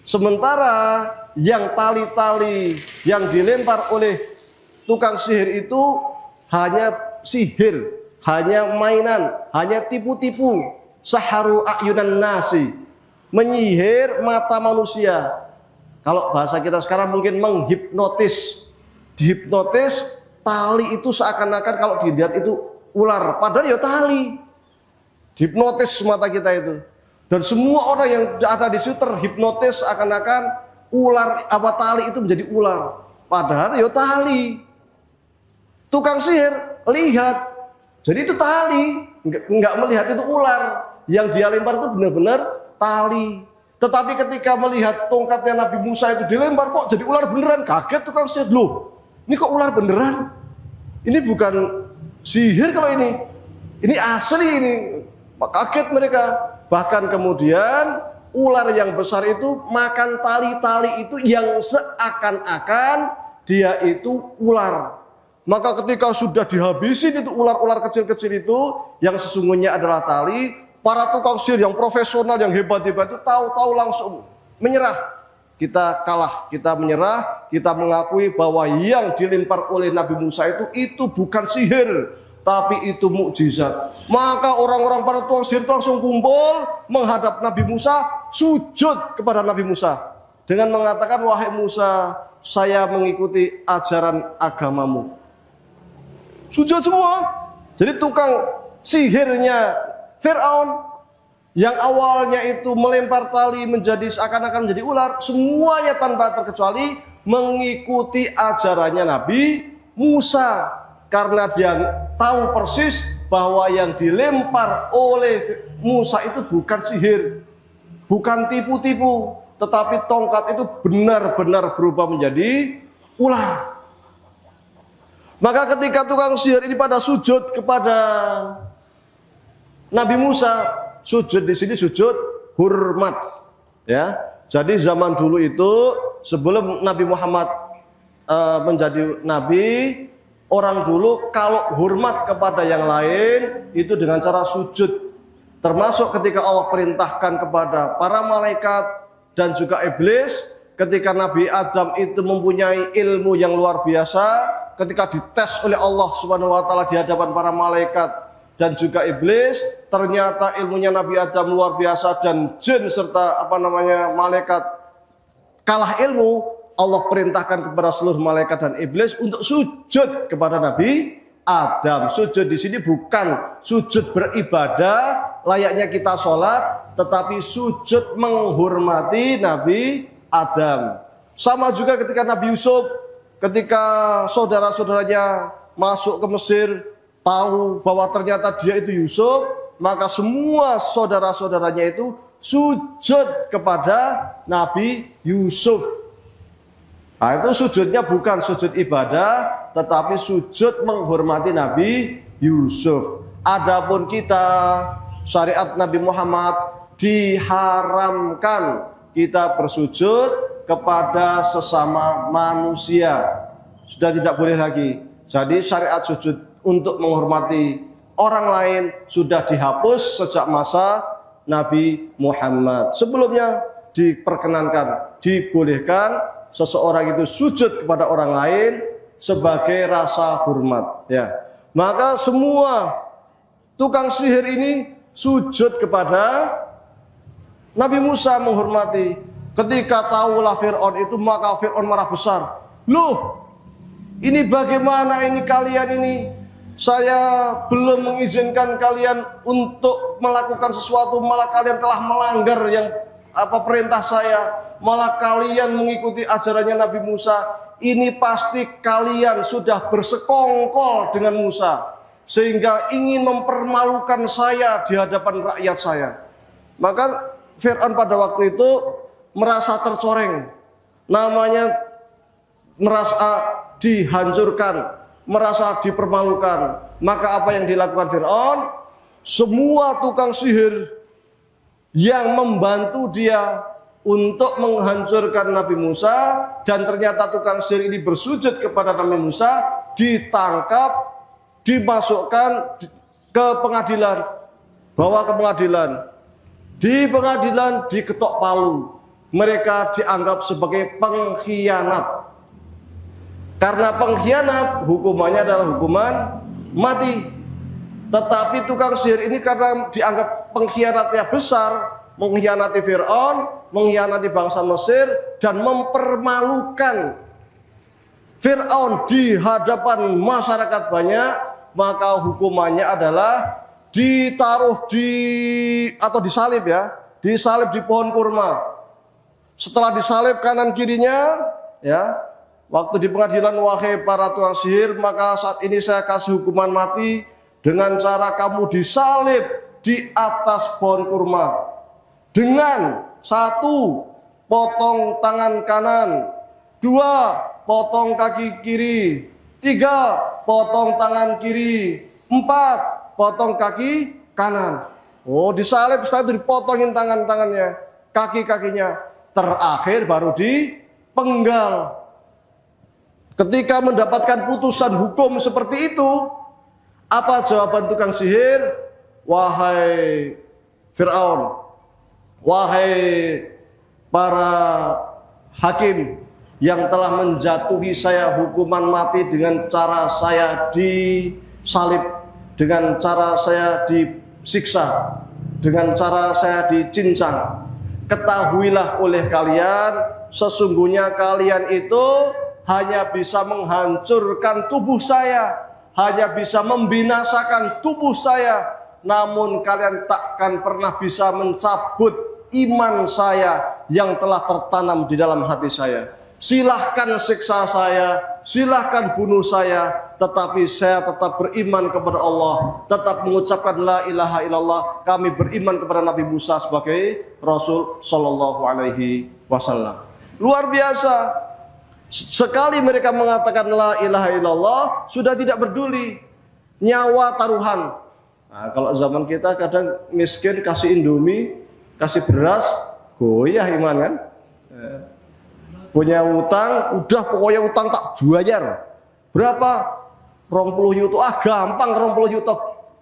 Sementara yang tali-tali yang dilempar oleh tukang sihir itu hanya sihir, hanya mainan, hanya tipu-tipu. Saharu a'yunan nasi, menyihir mata manusia. Kalau bahasa kita sekarang mungkin menghipnotis. Dihipnotis, tali itu seakan-akan kalau dilihat itu ular, padahal ya tali. Dihipnotis mata kita itu. Dan semua orang yang ada di situ terhipnotis akan-akan ular, tali itu menjadi ular. Padahal ya tali. Tukang sihir lihat, jadi itu tali, nggak melihat itu ular. Yang dia lempar itu benar-benar tali. Tetapi ketika melihat tongkatnya Nabi Musa itu dilempar, kok jadi ular beneran, kaget tukang sihir. Loh, ini kok ular beneran? Ini bukan sihir kalau ini asli ini. Kaget mereka. Bahkan kemudian ular yang besar itu makan tali-tali itu yang seakan-akan dia itu ular. Maka ketika sudah dihabisin itu ular-ular kecil-kecil itu yang sesungguhnya adalah tali, para tukang sihir yang profesional, yang hebat-hebat itu tahu-tahu langsung menyerah. Kita kalah, kita menyerah, kita mengakui bahwa yang dilempar oleh Nabi Musa itu bukan sihir, tapi itu mukjizat. Maka orang-orang para tukang sihir itu langsung kumpul menghadap Nabi Musa, sujud kepada Nabi Musa dengan mengatakan, "Wahai Musa, saya mengikuti ajaran agamamu." Sujud semua. Jadi tukang sihirnya Fir'aun yang awalnya itu melempar tali menjadi seakan-akan menjadi ular, semuanya tanpa terkecuali mengikuti ajarannya Nabi Musa. Karena dia tahu persis bahwa yang dilempar oleh Musa itu bukan sihir, bukan tipu-tipu, tetapi tongkat itu benar-benar berubah menjadi ular. Maka ketika tukang sihir ini pada sujud kepada Nabi Musa, sujud di sini sujud hormat, ya, Jadi zaman dulu itu sebelum Nabi Muhammad menjadi nabi, orang dulu kalau hormat kepada yang lain itu dengan cara sujud. Termasuk ketika Allah perintahkan kepada para malaikat dan juga iblis, ketika Nabi Adam itu mempunyai ilmu yang luar biasa, ketika dites oleh Allah Subhanahu wa taala di hadapan para malaikat dan juga iblis, ternyata ilmunya Nabi Adam luar biasa dan jin serta malaikat kalah ilmu. Allah perintahkan kepada seluruh malaikat dan iblis untuk sujud kepada Nabi Adam. Sujud di sini bukan sujud beribadah layaknya kita sholat, tetapi sujud menghormati Nabi Adam. Sama juga ketika Nabi Yusuf, ketika saudara-saudaranya masuk ke Mesir, tahu bahwa ternyata dia itu Yusuf, maka semua saudara-saudaranya itu sujud kepada Nabi Yusuf. Nah, itu sujudnya bukan sujud ibadah, tetapi sujud menghormati Nabi Yusuf. Adapun kita, syariat Nabi Muhammad diharamkan kita bersujud kepada sesama manusia. Sudah tidak boleh lagi. Jadi syariat sujud untuk menghormati orang lain sudah dihapus sejak masa Nabi Muhammad. Sebelumnya diperkenankan, dibolehkan seseorang itu sujud kepada orang lain sebagai rasa hormat, ya. Maka semua tukang sihir ini sujud kepada Nabi Musa, menghormati. Ketika tahulah Fir'aun itu, maka Fir'aun marah besar. Loh, ini bagaimana ini kalian ini? Saya belum mengizinkan kalian untuk melakukan sesuatu, malah kalian telah melanggar yang perintah saya. Malah kalian mengikuti ajarannya Nabi Musa. Ini pasti kalian sudah bersekongkol dengan Musa, sehingga ingin mempermalukan saya di hadapan rakyat saya. Maka Fir'aun pada waktu itu merasa tercoreng, namanya merasa dihancurkan, merasa dipermalukan. Maka apa yang dilakukan Fir'aun? Semua tukang sihir yang membantu dia untuk menghancurkan Nabi Musa, dan ternyata tukang sihir ini bersujud kepada Nabi Musa, ditangkap, dimasukkan ke pengadilan, bawa ke pengadilan. Di pengadilan diketok palu. Mereka dianggap sebagai pengkhianat. Karena pengkhianat hukumannya adalah hukuman mati. Tetapi tukang sihir ini karena dianggap pengkhianatnya besar, mengkhianati Fir'aun, mengkhianati bangsa Mesir, dan mempermalukan Fir'aun di hadapan masyarakat banyak, maka hukumannya adalah ditaruh atau disalib, ya, disalib di pohon kurma. Setelah disalib kanan kirinya, ya, waktu di pengadilan, wahai para tukang sihir, maka saat ini saya kasih hukuman mati dengan cara kamu disalib di atas pohon kurma. Dengan 1, potong tangan kanan, 2, potong kaki kiri, 3, potong tangan kiri, 4, potong kaki kanan. Oh, disalib, setelah itu dipotongin tangan-tangannya, kaki-kakinya. Terakhir baru dipenggal. Ketika mendapatkan putusan hukum seperti itu, apa jawaban tukang sihir? Wahai Fir'aun, wahai para hakim yang telah menjatuhi saya hukuman mati dengan cara saya disalib, dengan cara saya disiksa, dengan cara saya dicincang, ketahuilah oleh kalian, sesungguhnya kalian itu hanya bisa menghancurkan tubuh saya, hanya bisa membinasakan tubuh saya, namun kalian takkan pernah bisa mencabut iman saya yang telah tertanam di dalam hati saya. Silahkan siksa saya, silahkan bunuh saya, tetapi saya tetap beriman kepada Allah, tetap mengucapkan la ilaha illallah. Kami beriman kepada Nabi Musa sebagai Rasul Sallallahu Alaihi Wasallam. Luar biasa. Sekali mereka mengatakan la ilaha illallah, sudah tidak peduli nyawa taruhan. Nah, kalau zaman kita kadang miskin kasih Indomie, kasih beras, goyah iman kan? Punya utang, udah pokoknya utang tak bayar. Berapa? 20 yuto. Ah gampang 20 yuto.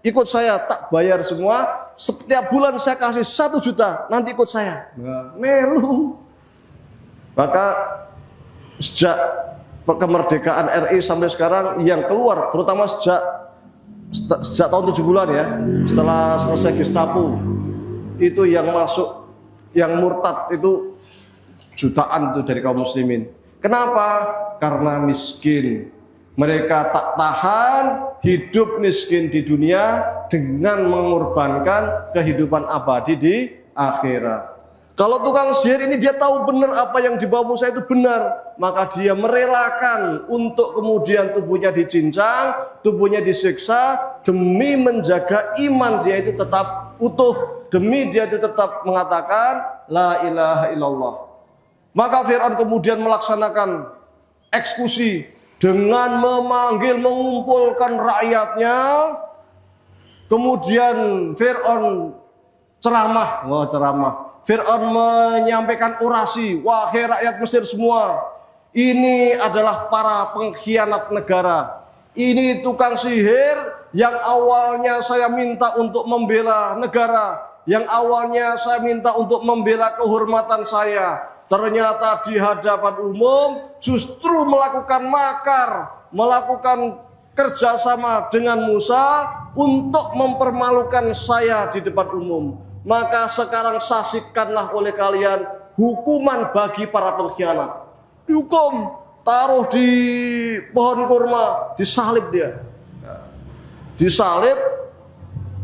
Ikut saya, tak bayar semua. Setiap bulan saya kasih 1 juta. Nanti ikut saya. Nah, melu. Maka sejak kemerdekaan RI sampai sekarang yang keluar, terutama sejak tahun 70-an ya, setelah selesai Gestapo, itu yang masuk, yang murtad itu jutaan itu dari kaum muslimin. Kenapa? Karena miskin. Mereka tak tahan hidup miskin di dunia dengan mengorbankan kehidupan abadi di akhirat. Kalau tukang sihir ini dia tahu benar apa yang di bawah Musa itu benar, maka dia merelakan untuk kemudian tubuhnya dicincang, tubuhnya disiksa demi menjaga iman dia itu tetap utuh, demi dia itu tetap mengatakan la ilaha illallah. Maka Fir'aun kemudian melaksanakan eksekusi dengan memanggil, mengumpulkan rakyatnya. Kemudian Fir'aun ceramah. Fir'aun menyampaikan orasi, wahai rakyat Mesir semua, ini adalah para pengkhianat negara. Ini tukang sihir yang awalnya saya minta untuk membela negara, yang awalnya saya minta untuk membela kehormatan saya, ternyata di hadapan umum justru melakukan makar, melakukan kerjasama dengan Musa untuk mempermalukan saya di depan umum. Maka sekarang saksikanlah oleh kalian hukuman bagi para pengkhianat. Dihukum, taruh di pohon kurma, disalib dia. Disalib,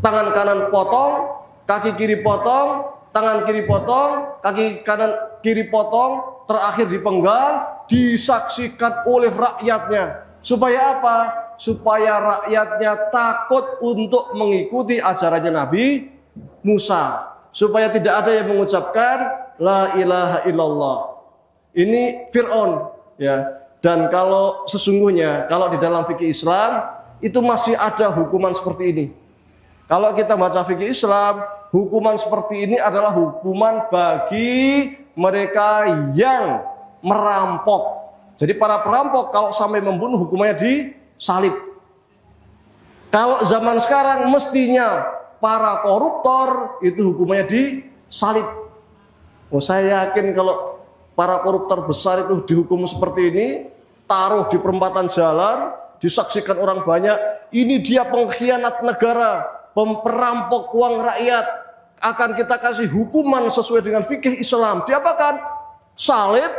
tangan kanan potong, kaki kiri potong, tangan kiri potong, kaki kanan kiri potong, terakhir dipenggal, disaksikan oleh rakyatnya. Supaya apa? Supaya rakyatnya takut untuk mengikuti ajarannya Nabi Musa, supaya tidak ada yang mengucapkan la ilaha illallah. Ini Fir'aun ya. Dan kalau sesungguhnya kalau di dalam fikih Islam itu masih ada hukuman seperti ini. Kalau kita baca fikih Islam, hukuman seperti ini adalah hukuman bagi mereka yang merampok. Jadi para perampok kalau sampai membunuh hukumannya disalib. Kalau zaman sekarang mestinya para koruptor itu hukumannya disalib. Oh, saya yakin kalau para koruptor besar itu dihukum seperti ini, taruh di perempatan jalan, disaksikan orang banyak, ini dia pengkhianat negara, perampok uang rakyat, akan kita kasih hukuman sesuai dengan fikih Islam. Diapakan? Salib,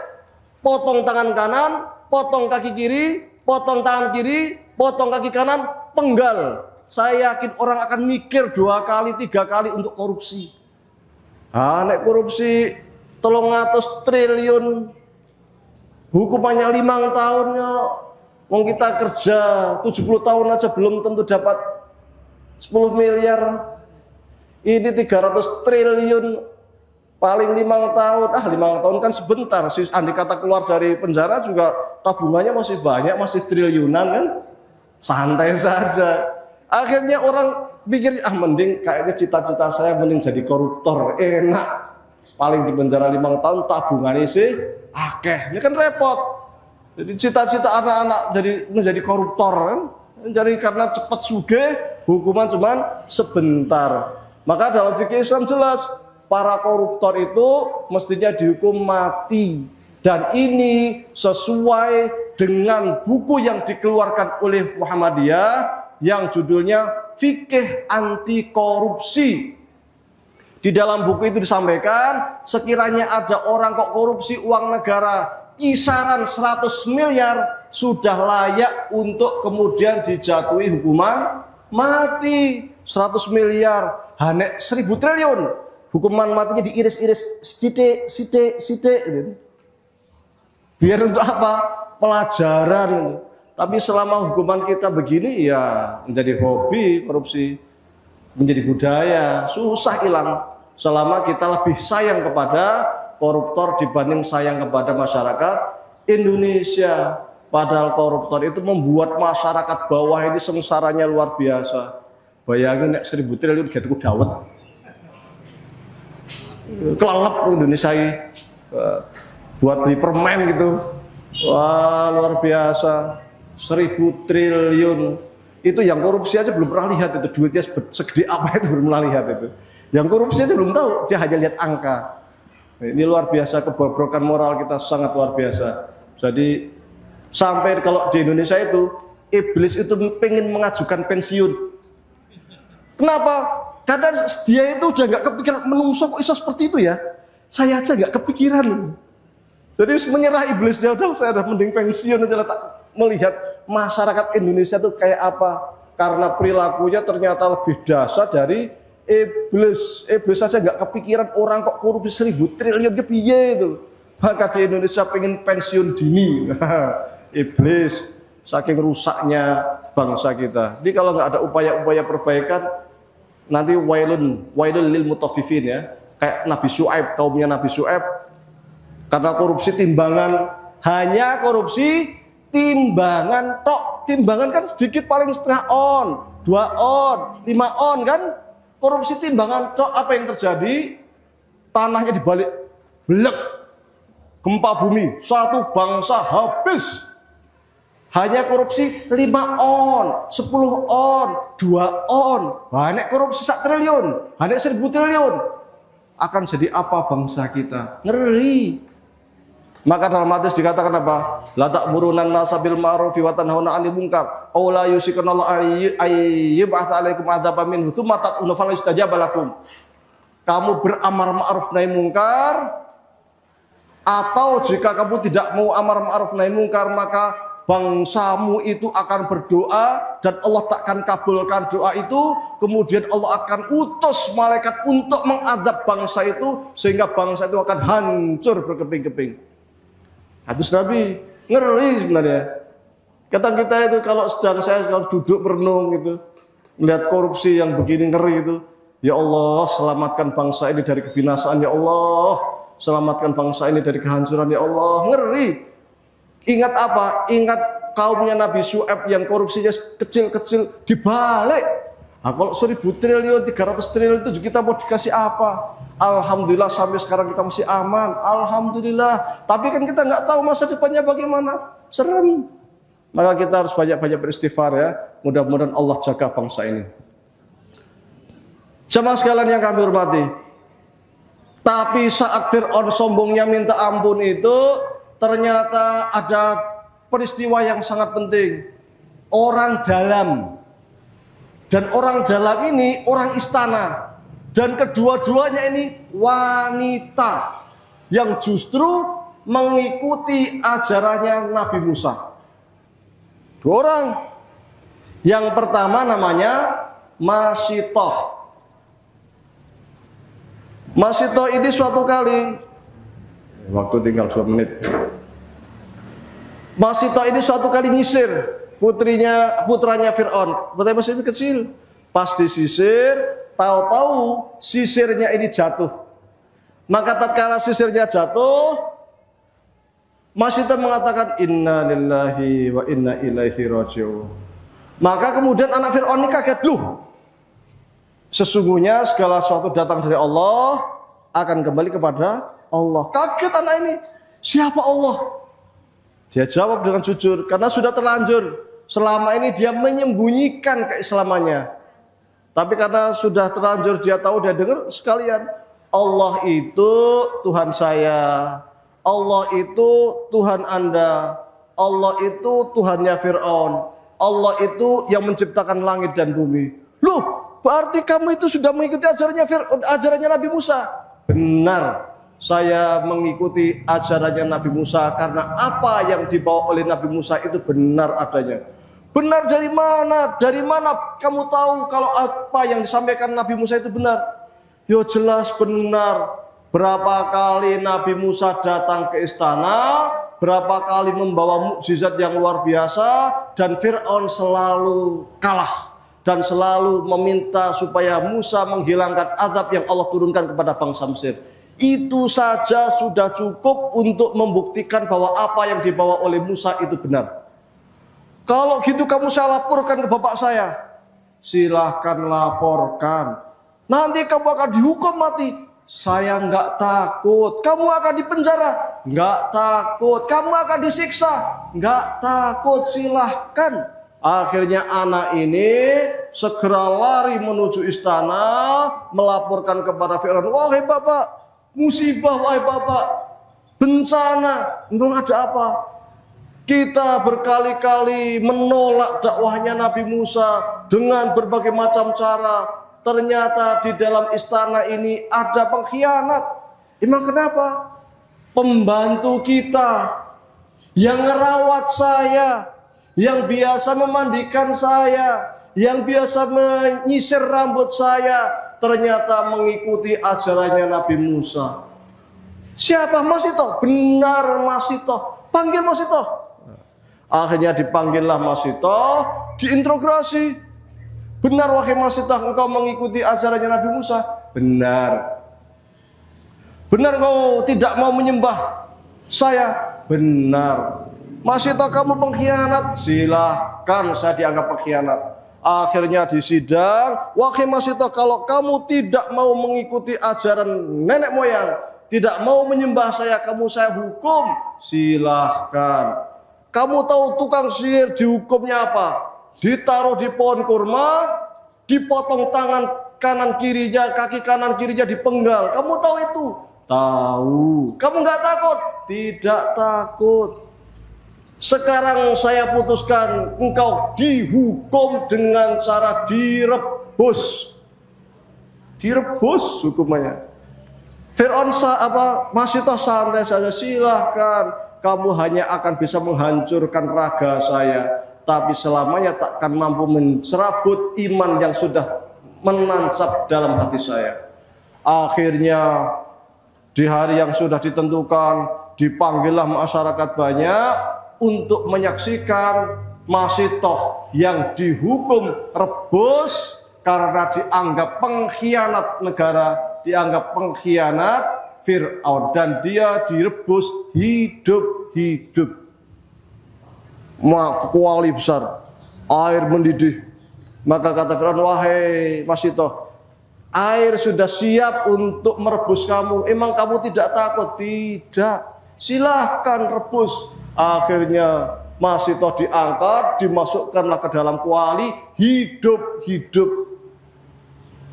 potong tangan kanan, potong kaki kiri, potong tangan kiri, potong kaki kanan, penggal. Saya yakin orang akan mikir 2 kali, 3 kali untuk korupsi. Nek korupsi 300 triliun, hukumannya 5 tahunnya. Wong kita kerja 70 tahun aja belum tentu dapat 10 miliar. Ini 300 triliun, paling 5 tahun. 5 tahun kan sebentar. Si andai kata keluar dari penjara juga tabungannya masih banyak, masih triliunan kan. Santai saja. Akhirnya orang pikir, mending kayaknya cita-cita saya mending jadi koruptor, enak. Paling di penjara 5 tahun, tabungannya sih akeh. Ini kan repot. Jadi cita-cita anak-anak menjadi koruptor kan. Jadi karena cepat sugih, hukuman cuman sebentar. Maka dalam fikih Islam jelas, para koruptor itu mestinya dihukum mati. Dan ini sesuai dengan buku yang dikeluarkan oleh Muhammadiyah yang judulnya Fikih Anti Korupsi. Di dalam buku itu disampaikan, sekiranya ada orang kok korupsi uang negara kisaran 100 miliar, sudah layak untuk kemudian dijatuhi hukuman mati. 100 miliar, hanek 1000 triliun. Hukuman matinya diiris-iris sidik. Biar untuk apa? Pelajaran. Tapi selama hukuman kita begini ya menjadi hobi korupsi, menjadi budaya, susah hilang. Selama kita lebih sayang kepada koruptor dibanding sayang kepada masyarakat Indonesia. Padahal koruptor itu membuat masyarakat bawah ini sengsaranya luar biasa. Bayangin nek 1000 triliun gitu dawet. Kelelep Indonesia ini. buat beli permen gitu. Wah, luar biasa. 1.000 triliun. Itu yang korupsi aja belum pernah lihat itu duitnya segede apa, itu belum pernah lihat itu. Yang korupsi aja belum tahu, dia hanya lihat angka. Ini luar biasa, kebobrokan moral kita sangat luar biasa. Jadi sampai kalau di Indonesia itu iblis itu pengen mengajukan pensiun. Kenapa? Karena dia itu udah nggak kepikiran, menungso kok bisa seperti itu ya. Saya aja nggak kepikiran. Jadi menyerah iblis, ya udah saya udah mending pensiun aja lah. Tak melihat masyarakat Indonesia tuh kayak apa, karena perilakunya ternyata lebih dahsyat dari iblis. Iblis saja nggak kepikiran orang kok korupsi 1.000 triliun piye itu. Maka di Indonesia pengen pensiun dini. Iblis saking rusaknya bangsa kita. Jadi kalau nggak ada upaya-upaya perbaikan, nanti wailun lil mutaffifin ya. Kayak Nabi Syuaib, kaumnya Nabi Syuaib, karena korupsi timbangan, hanya korupsi timbangan tok. Timbangan kan sedikit, paling setengah on, 2 on, 5 on kan. Korupsi timbangan tok, apa yang terjadi? Tanahnya dibalik, belek, gempa bumi, satu bangsa habis. Hanya korupsi 5 on, 10 on, 2 on. Banyak korupsi 1 triliun, hanya 1.000 triliun. Akan jadi apa bangsa kita? Ngeri. Maka dalam hadis dikatakan apa? La ta'murunan nasa bil ma'rufi wa tanhauna 'anil munkar. Aw la yusikanallahu ayyib'atsa 'alaikum adzaban minhu tsumma ta'tuna fala yustajaba lakum. Kamu beramar ma'ruf nahi munkar, atau jika kamu tidak mau amar ma'ruf nahi munkar, maka bangsamu itu akan berdoa dan Allah takkan kabulkan doa itu. Kemudian Allah akan utus malaikat untuk mengadab bangsa itu, sehingga bangsa itu akan hancur berkeping-keping. Hadis Nabi ngeri sebenarnya. Kata kita itu kalau sedang saya duduk merenung gitu, melihat korupsi yang begini ngeri itu, ya Allah selamatkan bangsa ini dari kebinasaan, ya Allah selamatkan bangsa ini dari kehancuran, ya Allah. Ngeri. Ingat apa? Ingat kaumnya Nabi Syuaib yang korupsinya kecil-kecil dibalik. Nah, kalau 1.000 triliun, 300 triliun itu kita mau dikasih apa? Alhamdulillah sampai sekarang kita masih aman. Alhamdulillah. Tapi kan kita nggak tahu masa depannya bagaimana. Serem. Maka kita harus banyak-banyak beristighfar ya. Mudah-mudahan Allah jaga bangsa ini. Jamaah sekalian yang kami hormati. Tapi saat Fir'aun sombongnya minta ampun itu, ternyata ada peristiwa yang sangat penting. Orang dalam. Dan orang dalam ini orang istana. Dan kedua-duanya ini wanita yang justru mengikuti ajarannya Nabi Musa. 2 orang. Yang pertama namanya Masitoh. Masitoh ini suatu kali, waktu tinggal 2 menit. Masitoh ini suatu kali nyisir putranya Fir'aun. Putranya masih kecil. Pas disisir, tahu-tahu sisirnya ini jatuh. Maka tatkala sisirnya jatuh, Masitoh mengatakan inna lillahi wa inna ilaihi raji'un. Maka kemudian anak Fir'aun ini kaget, loh, sesungguhnya segala sesuatu datang dari Allah akan kembali kepada Allah. Kaget anak ini, siapa Allah? Dia jawab dengan jujur, karena sudah terlanjur. Selama ini dia menyembunyikan keislamannya. Tapi karena sudah terlanjur dia tahu, dia dengar sekalian. Allah itu Tuhan saya. Allah itu Tuhan Anda. Allah itu Tuhannya Fir'aun. Allah itu yang menciptakan langit dan bumi. Loh, berarti kamu itu sudah mengikuti ajarannya Nabi Musa? Benar. Saya mengikuti ajarannya Nabi Musa karena apa yang dibawa oleh Nabi Musa itu benar adanya. Benar dari mana? Dari mana kamu tahu kalau apa yang disampaikan Nabi Musa itu benar? Yo jelas benar. Berapa kali Nabi Musa datang ke istana, berapa kali membawa mukjizat yang luar biasa, dan Fir'aun selalu kalah dan selalu meminta supaya Musa menghilangkan azab yang Allah turunkan kepada bangsa Mesir. Itu saja sudah cukup untuk membuktikan bahwa apa yang dibawa oleh Musa itu benar. Kalau gitu kamu saya laporkan ke bapak saya. Silahkan laporkan. Nanti kamu akan dihukum mati. Saya nggak takut. Kamu akan dipenjara. Nggak takut. Kamu akan disiksa. Nggak takut, silahkan. Akhirnya anak ini segera lari menuju istana, melaporkan kepada Fir'aun, wahai bapak, musibah, wahai bapak, bencana, enggak ada apa. Kita berkali-kali menolak dakwahnya Nabi Musa dengan berbagai macam cara. Ternyata di dalam istana ini ada pengkhianat. Emang kenapa? Pembantu kita yang ngerawat saya, yang biasa memandikan saya, yang biasa menyisir rambut saya, ternyata mengikuti ajarannya Nabi Musa. Siapa? Masitoh? Benar Masitoh. Panggil Masitoh. Akhirnya dipanggillah Masitoh, diinterogasi. Benar wahai Masitoh, engkau mengikuti ajarannya Nabi Musa? Benar. Benar kau tidak mau menyembah saya? Benar. Masitoh, kamu pengkhianat? Silahkan, saya dianggap pengkhianat. Akhirnya di sidang, wahai Masitoh, kalau kamu tidak mau mengikuti ajaran nenek moyang, tidak mau menyembah saya, kamu saya hukum. Silahkan. Kamu tahu tukang sihir dihukumnya apa? Ditaruh di pohon kurma, dipotong tangan kanan kirinya, kaki kanan kirinya dipenggal. Kamu tahu itu? Tahu. Kamu nggak takut? Tidak takut. Sekarang saya putuskan, engkau dihukum dengan cara direbus. Direbus hukumannya. Fir'aun Masitoh santai saja, silahkan. Kamu hanya akan bisa menghancurkan raga saya, tapi selamanya takkan mampu mencerabut iman yang sudah menancap dalam hati saya. Akhirnya di hari yang sudah ditentukan, dipanggillah masyarakat banyak untuk menyaksikan Masitoh yang dihukum rebus karena dianggap pengkhianat negara, dianggap pengkhianat Fir'aun, dan dia direbus hidup-hidup. Kuali besar, air mendidih. Maka kata Fir'aun, wahai Masitoh, air sudah siap untuk merebus kamu. Emang kamu tidak takut? Tidak. Silahkan rebus. Akhirnya Masitoh diangkat, dimasukkanlah ke dalam kuali, hidup-hidup.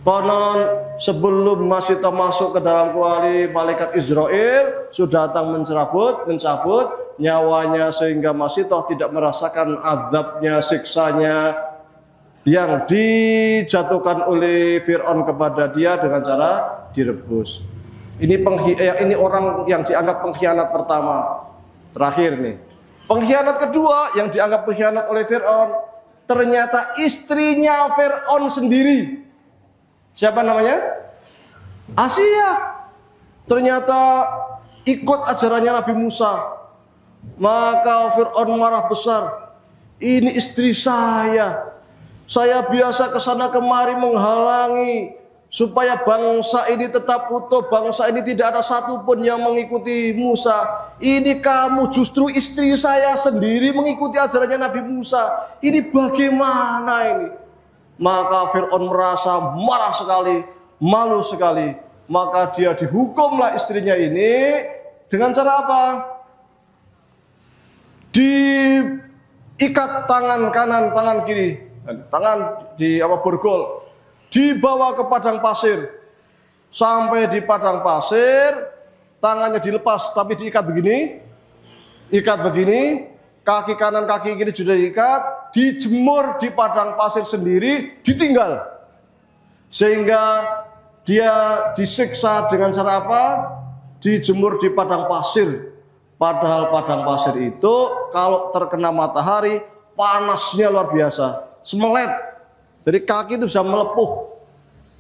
Konon sebelum Masitoh masuk ke dalam kuali, malaikat Israel sudah datang mencabut nyawanya, sehingga Masitoh tidak merasakan azabnya, siksanya yang dijatuhkan oleh Fir'aun kepada dia dengan cara direbus. Ini orang yang dianggap pengkhianat pertama. Terakhir nih, pengkhianat kedua yang dianggap pengkhianat oleh Fir'aun, ternyata istrinya Fir'aun sendiri. Siapa namanya? Asia. Ternyata ikut ajarannya Nabi Musa. Maka Fir'aun marah besar. Ini istri saya biasa kesana kemari menghalangi supaya bangsa ini tetap utuh, bangsa ini tidak ada satupun yang mengikuti Musa. Ini kamu justru istri saya sendiri mengikuti ajarannya Nabi Musa. Ini bagaimana ini? Maka Fir'aun merasa marah sekali, malu sekali. Maka dia dihukumlah istrinya ini dengan cara apa? Diikat tangan kanan, tangan kiri, tangan borgol, dibawa ke padang pasir. Sampai di padang pasir, tangannya dilepas tapi diikat begini, kaki kanan kaki kiri sudah diikat, dijemur di padang pasir sendiri, ditinggal. Sehingga dia disiksa dengan cara apa? Dijemur di padang pasir. Padahal padang pasir itu kalau terkena matahari panasnya luar biasa, semelet. Jadi kaki itu bisa melepuh,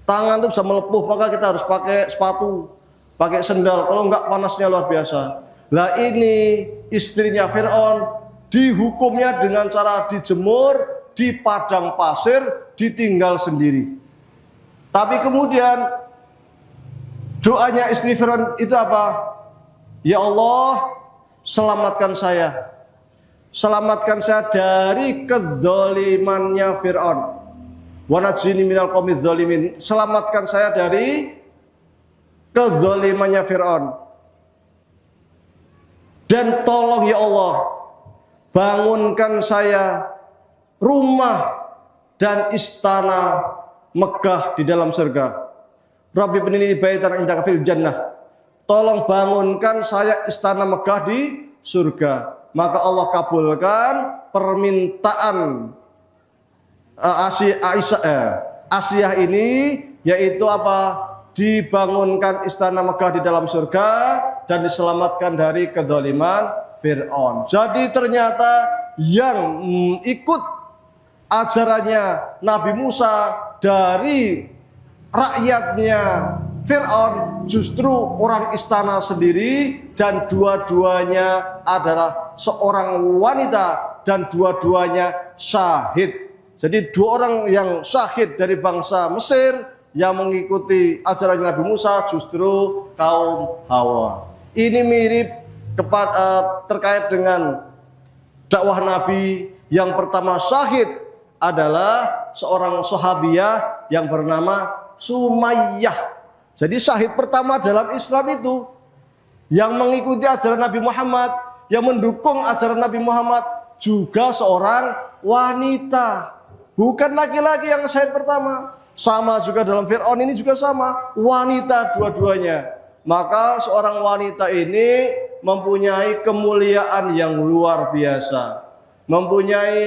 tangan itu bisa melepuh, maka kita harus pakai sepatu, pakai sendal, kalau enggak panasnya luar biasa. Nah ini istrinya Fir'aun dihukumnya dengan cara dijemur di padang pasir, ditinggal sendiri. Tapi kemudian doanya istri Fir'aun itu apa? Ya Allah, selamatkan saya dari kedzalimannya Fir'aun. Wa najini minal qaumidz zalimin. Selamatkan saya dari kedzalimannya Fir'aun. Dan tolong ya Allah, bangunkan saya rumah dan istana megah di dalam surga. Rabbi ibnili baitan indaka fil jannah. Tolong bangunkan saya istana megah di surga. Maka Allah kabulkan permintaan Asiyah ini, yaitu apa? Dibangunkan istana megah di dalam surga dan diselamatkan dari kezaliman Fir'aun. Jadi ternyata yang ikut ajarannya Nabi Musa dari rakyatnya Fir'aun justru orang istana sendiri, dan dua-duanya adalah seorang wanita dan dua-duanya syahid. Jadi dua orang yang syahid dari bangsa Mesir yang mengikuti ajaran Nabi Musa justru kaum Hawa. Ini mirip terkait dengan dakwah Nabi. Yang pertama syahid adalah seorang sahabiah yang bernama Sumayyah. Jadi syahid pertama dalam Islam itu yang mengikuti ajaran Nabi Muhammad, yang mendukung ajaran Nabi Muhammad juga seorang wanita, bukan laki-laki yang syahid pertama. Sama juga dalam Fir'aun ini juga sama, wanita dua-duanya. Maka seorang wanita ini mempunyai kemuliaan yang luar biasa, mempunyai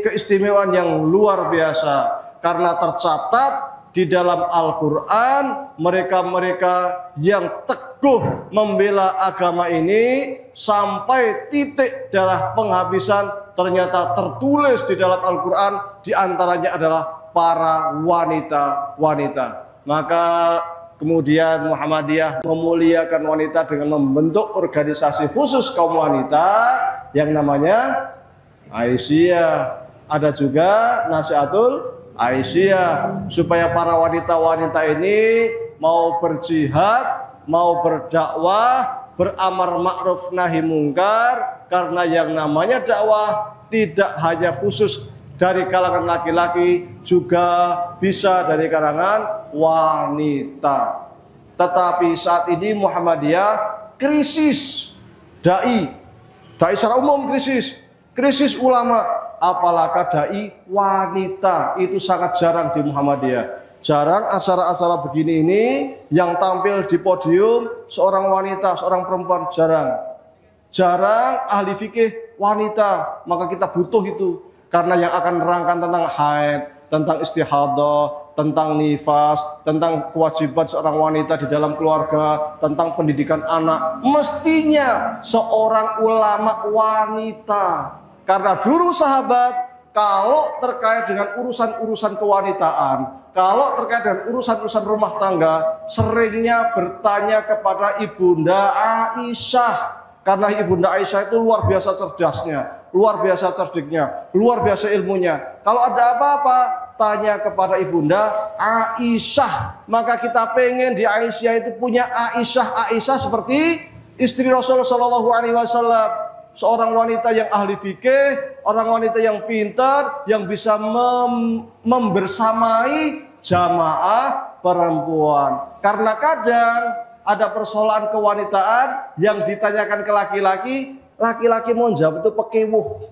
keistimewaan yang luar biasa, karena tercatat di dalam Al-Quran mereka-mereka yang teguh membela agama ini sampai titik darah penghabisan ternyata tertulis di dalam Al-Quran, di antaranya adalah para wanita-wanita. Maka kemudian Muhammadiyah memuliakan wanita dengan membentuk organisasi khusus kaum wanita yang namanya Aisyah. Ada juga Nasihatul Aisyah, supaya para wanita-wanita ini mau berjihad, mau berdakwah, beramar ma'ruf nahi mungkar, karena yang namanya dakwah tidak hanya khusus dari kalangan laki-laki, juga bisa dari kalangan wanita. Tetapi saat ini Muhammadiyah krisis dai secara umum, krisis ulama, apalagi dai wanita. Itu sangat jarang di Muhammadiyah. Jarang acara-acara begini ini yang tampil di podium seorang wanita, seorang perempuan, jarang ahli fikih wanita. Maka kita butuh itu, karena yang akan menerangkan tentang haid, tentang istihadah, tentang nifas, tentang kewajiban seorang wanita di dalam keluarga, tentang pendidikan anak, mestinya seorang ulama wanita. Karena dulu sahabat, kalau terkait dengan urusan-urusan kewanitaan, kalau terkait dengan urusan-urusan rumah tangga, seringnya bertanya kepada Ibunda Aisyah. Karena Ibunda Aisyah itu luar biasa cerdasnya, luar biasa cerdiknya, luar biasa ilmunya. Kalau ada apa-apa, tanya kepada Ibunda Aisyah. Maka kita pengen di Aisyah itu punya Aisyah seperti istri Rasulullah SAW. Seorang wanita yang ahli fikih, orang wanita yang pintar, yang bisa membersamai jamaah perempuan. Karena kadang ada persoalan kewanitaan yang ditanyakan ke laki-laki, laki-laki mau jawab itu pekewuh,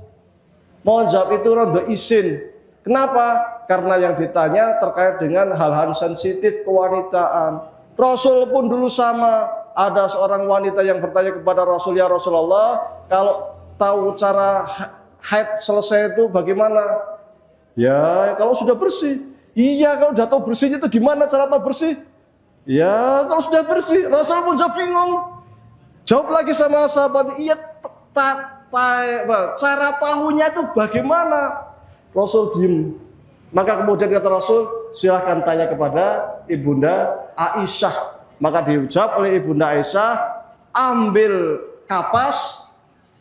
mau jawab itu rondo isin. Kenapa? Karena yang ditanya terkait dengan hal-hal sensitif kewanitaan. Rasul pun dulu sama. Ada seorang wanita yang bertanya kepada Rasul, ya Rasulullah, kalau tahu cara haid selesai itu bagaimana? Ya, kalau sudah bersih. Iya, kalau sudah tahu bersihnya itu gimana cara tahu bersih? Ya, kalau sudah bersih. Rasul pun jawab bingung. Jawab lagi sama sahabat, iya, cara tahunya itu bagaimana? Rasul diem. Maka kemudian kata Rasul, silahkan tanya kepada Ibunda Aisyah. Maka diucap oleh Ibunda Aisyah, ambil kapas,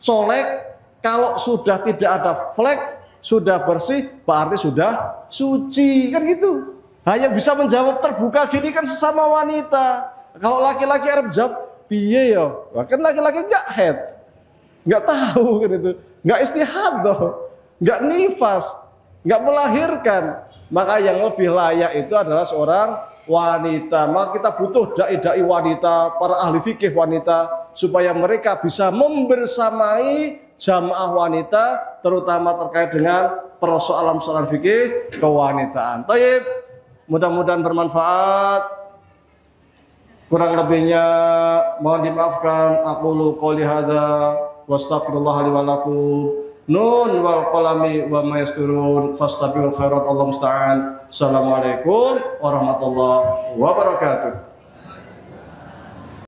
colek, kalau sudah tidak ada flek, sudah bersih, berarti sudah suci, kan gitu. Hanya bisa menjawab terbuka gini kan sesama wanita. Kalau laki-laki Arab jawab, piye ya? Kan laki-laki enggak head, enggak tahu kan itu, enggak istihadah, enggak nifas, enggak melahirkan. Maka yang lebih layak itu adalah seorang wanita. Maka kita butuh dai-dai wanita, para ahli fikih wanita, supaya mereka bisa membersamai jamaah wanita, terutama terkait dengan persoalan-persoalan fikih kewanitaan. Taib, mudah-mudahan bermanfaat. Kurang lebihnya mohon dimaafkan. Aqulu qouli hadza wa astaghfirullah li wa lakum. Nun wal qalami wa ma yasturun fastabiqul khairat. Allahu musta'an. Assalamualaikum warahmatullahi wabarakatuh.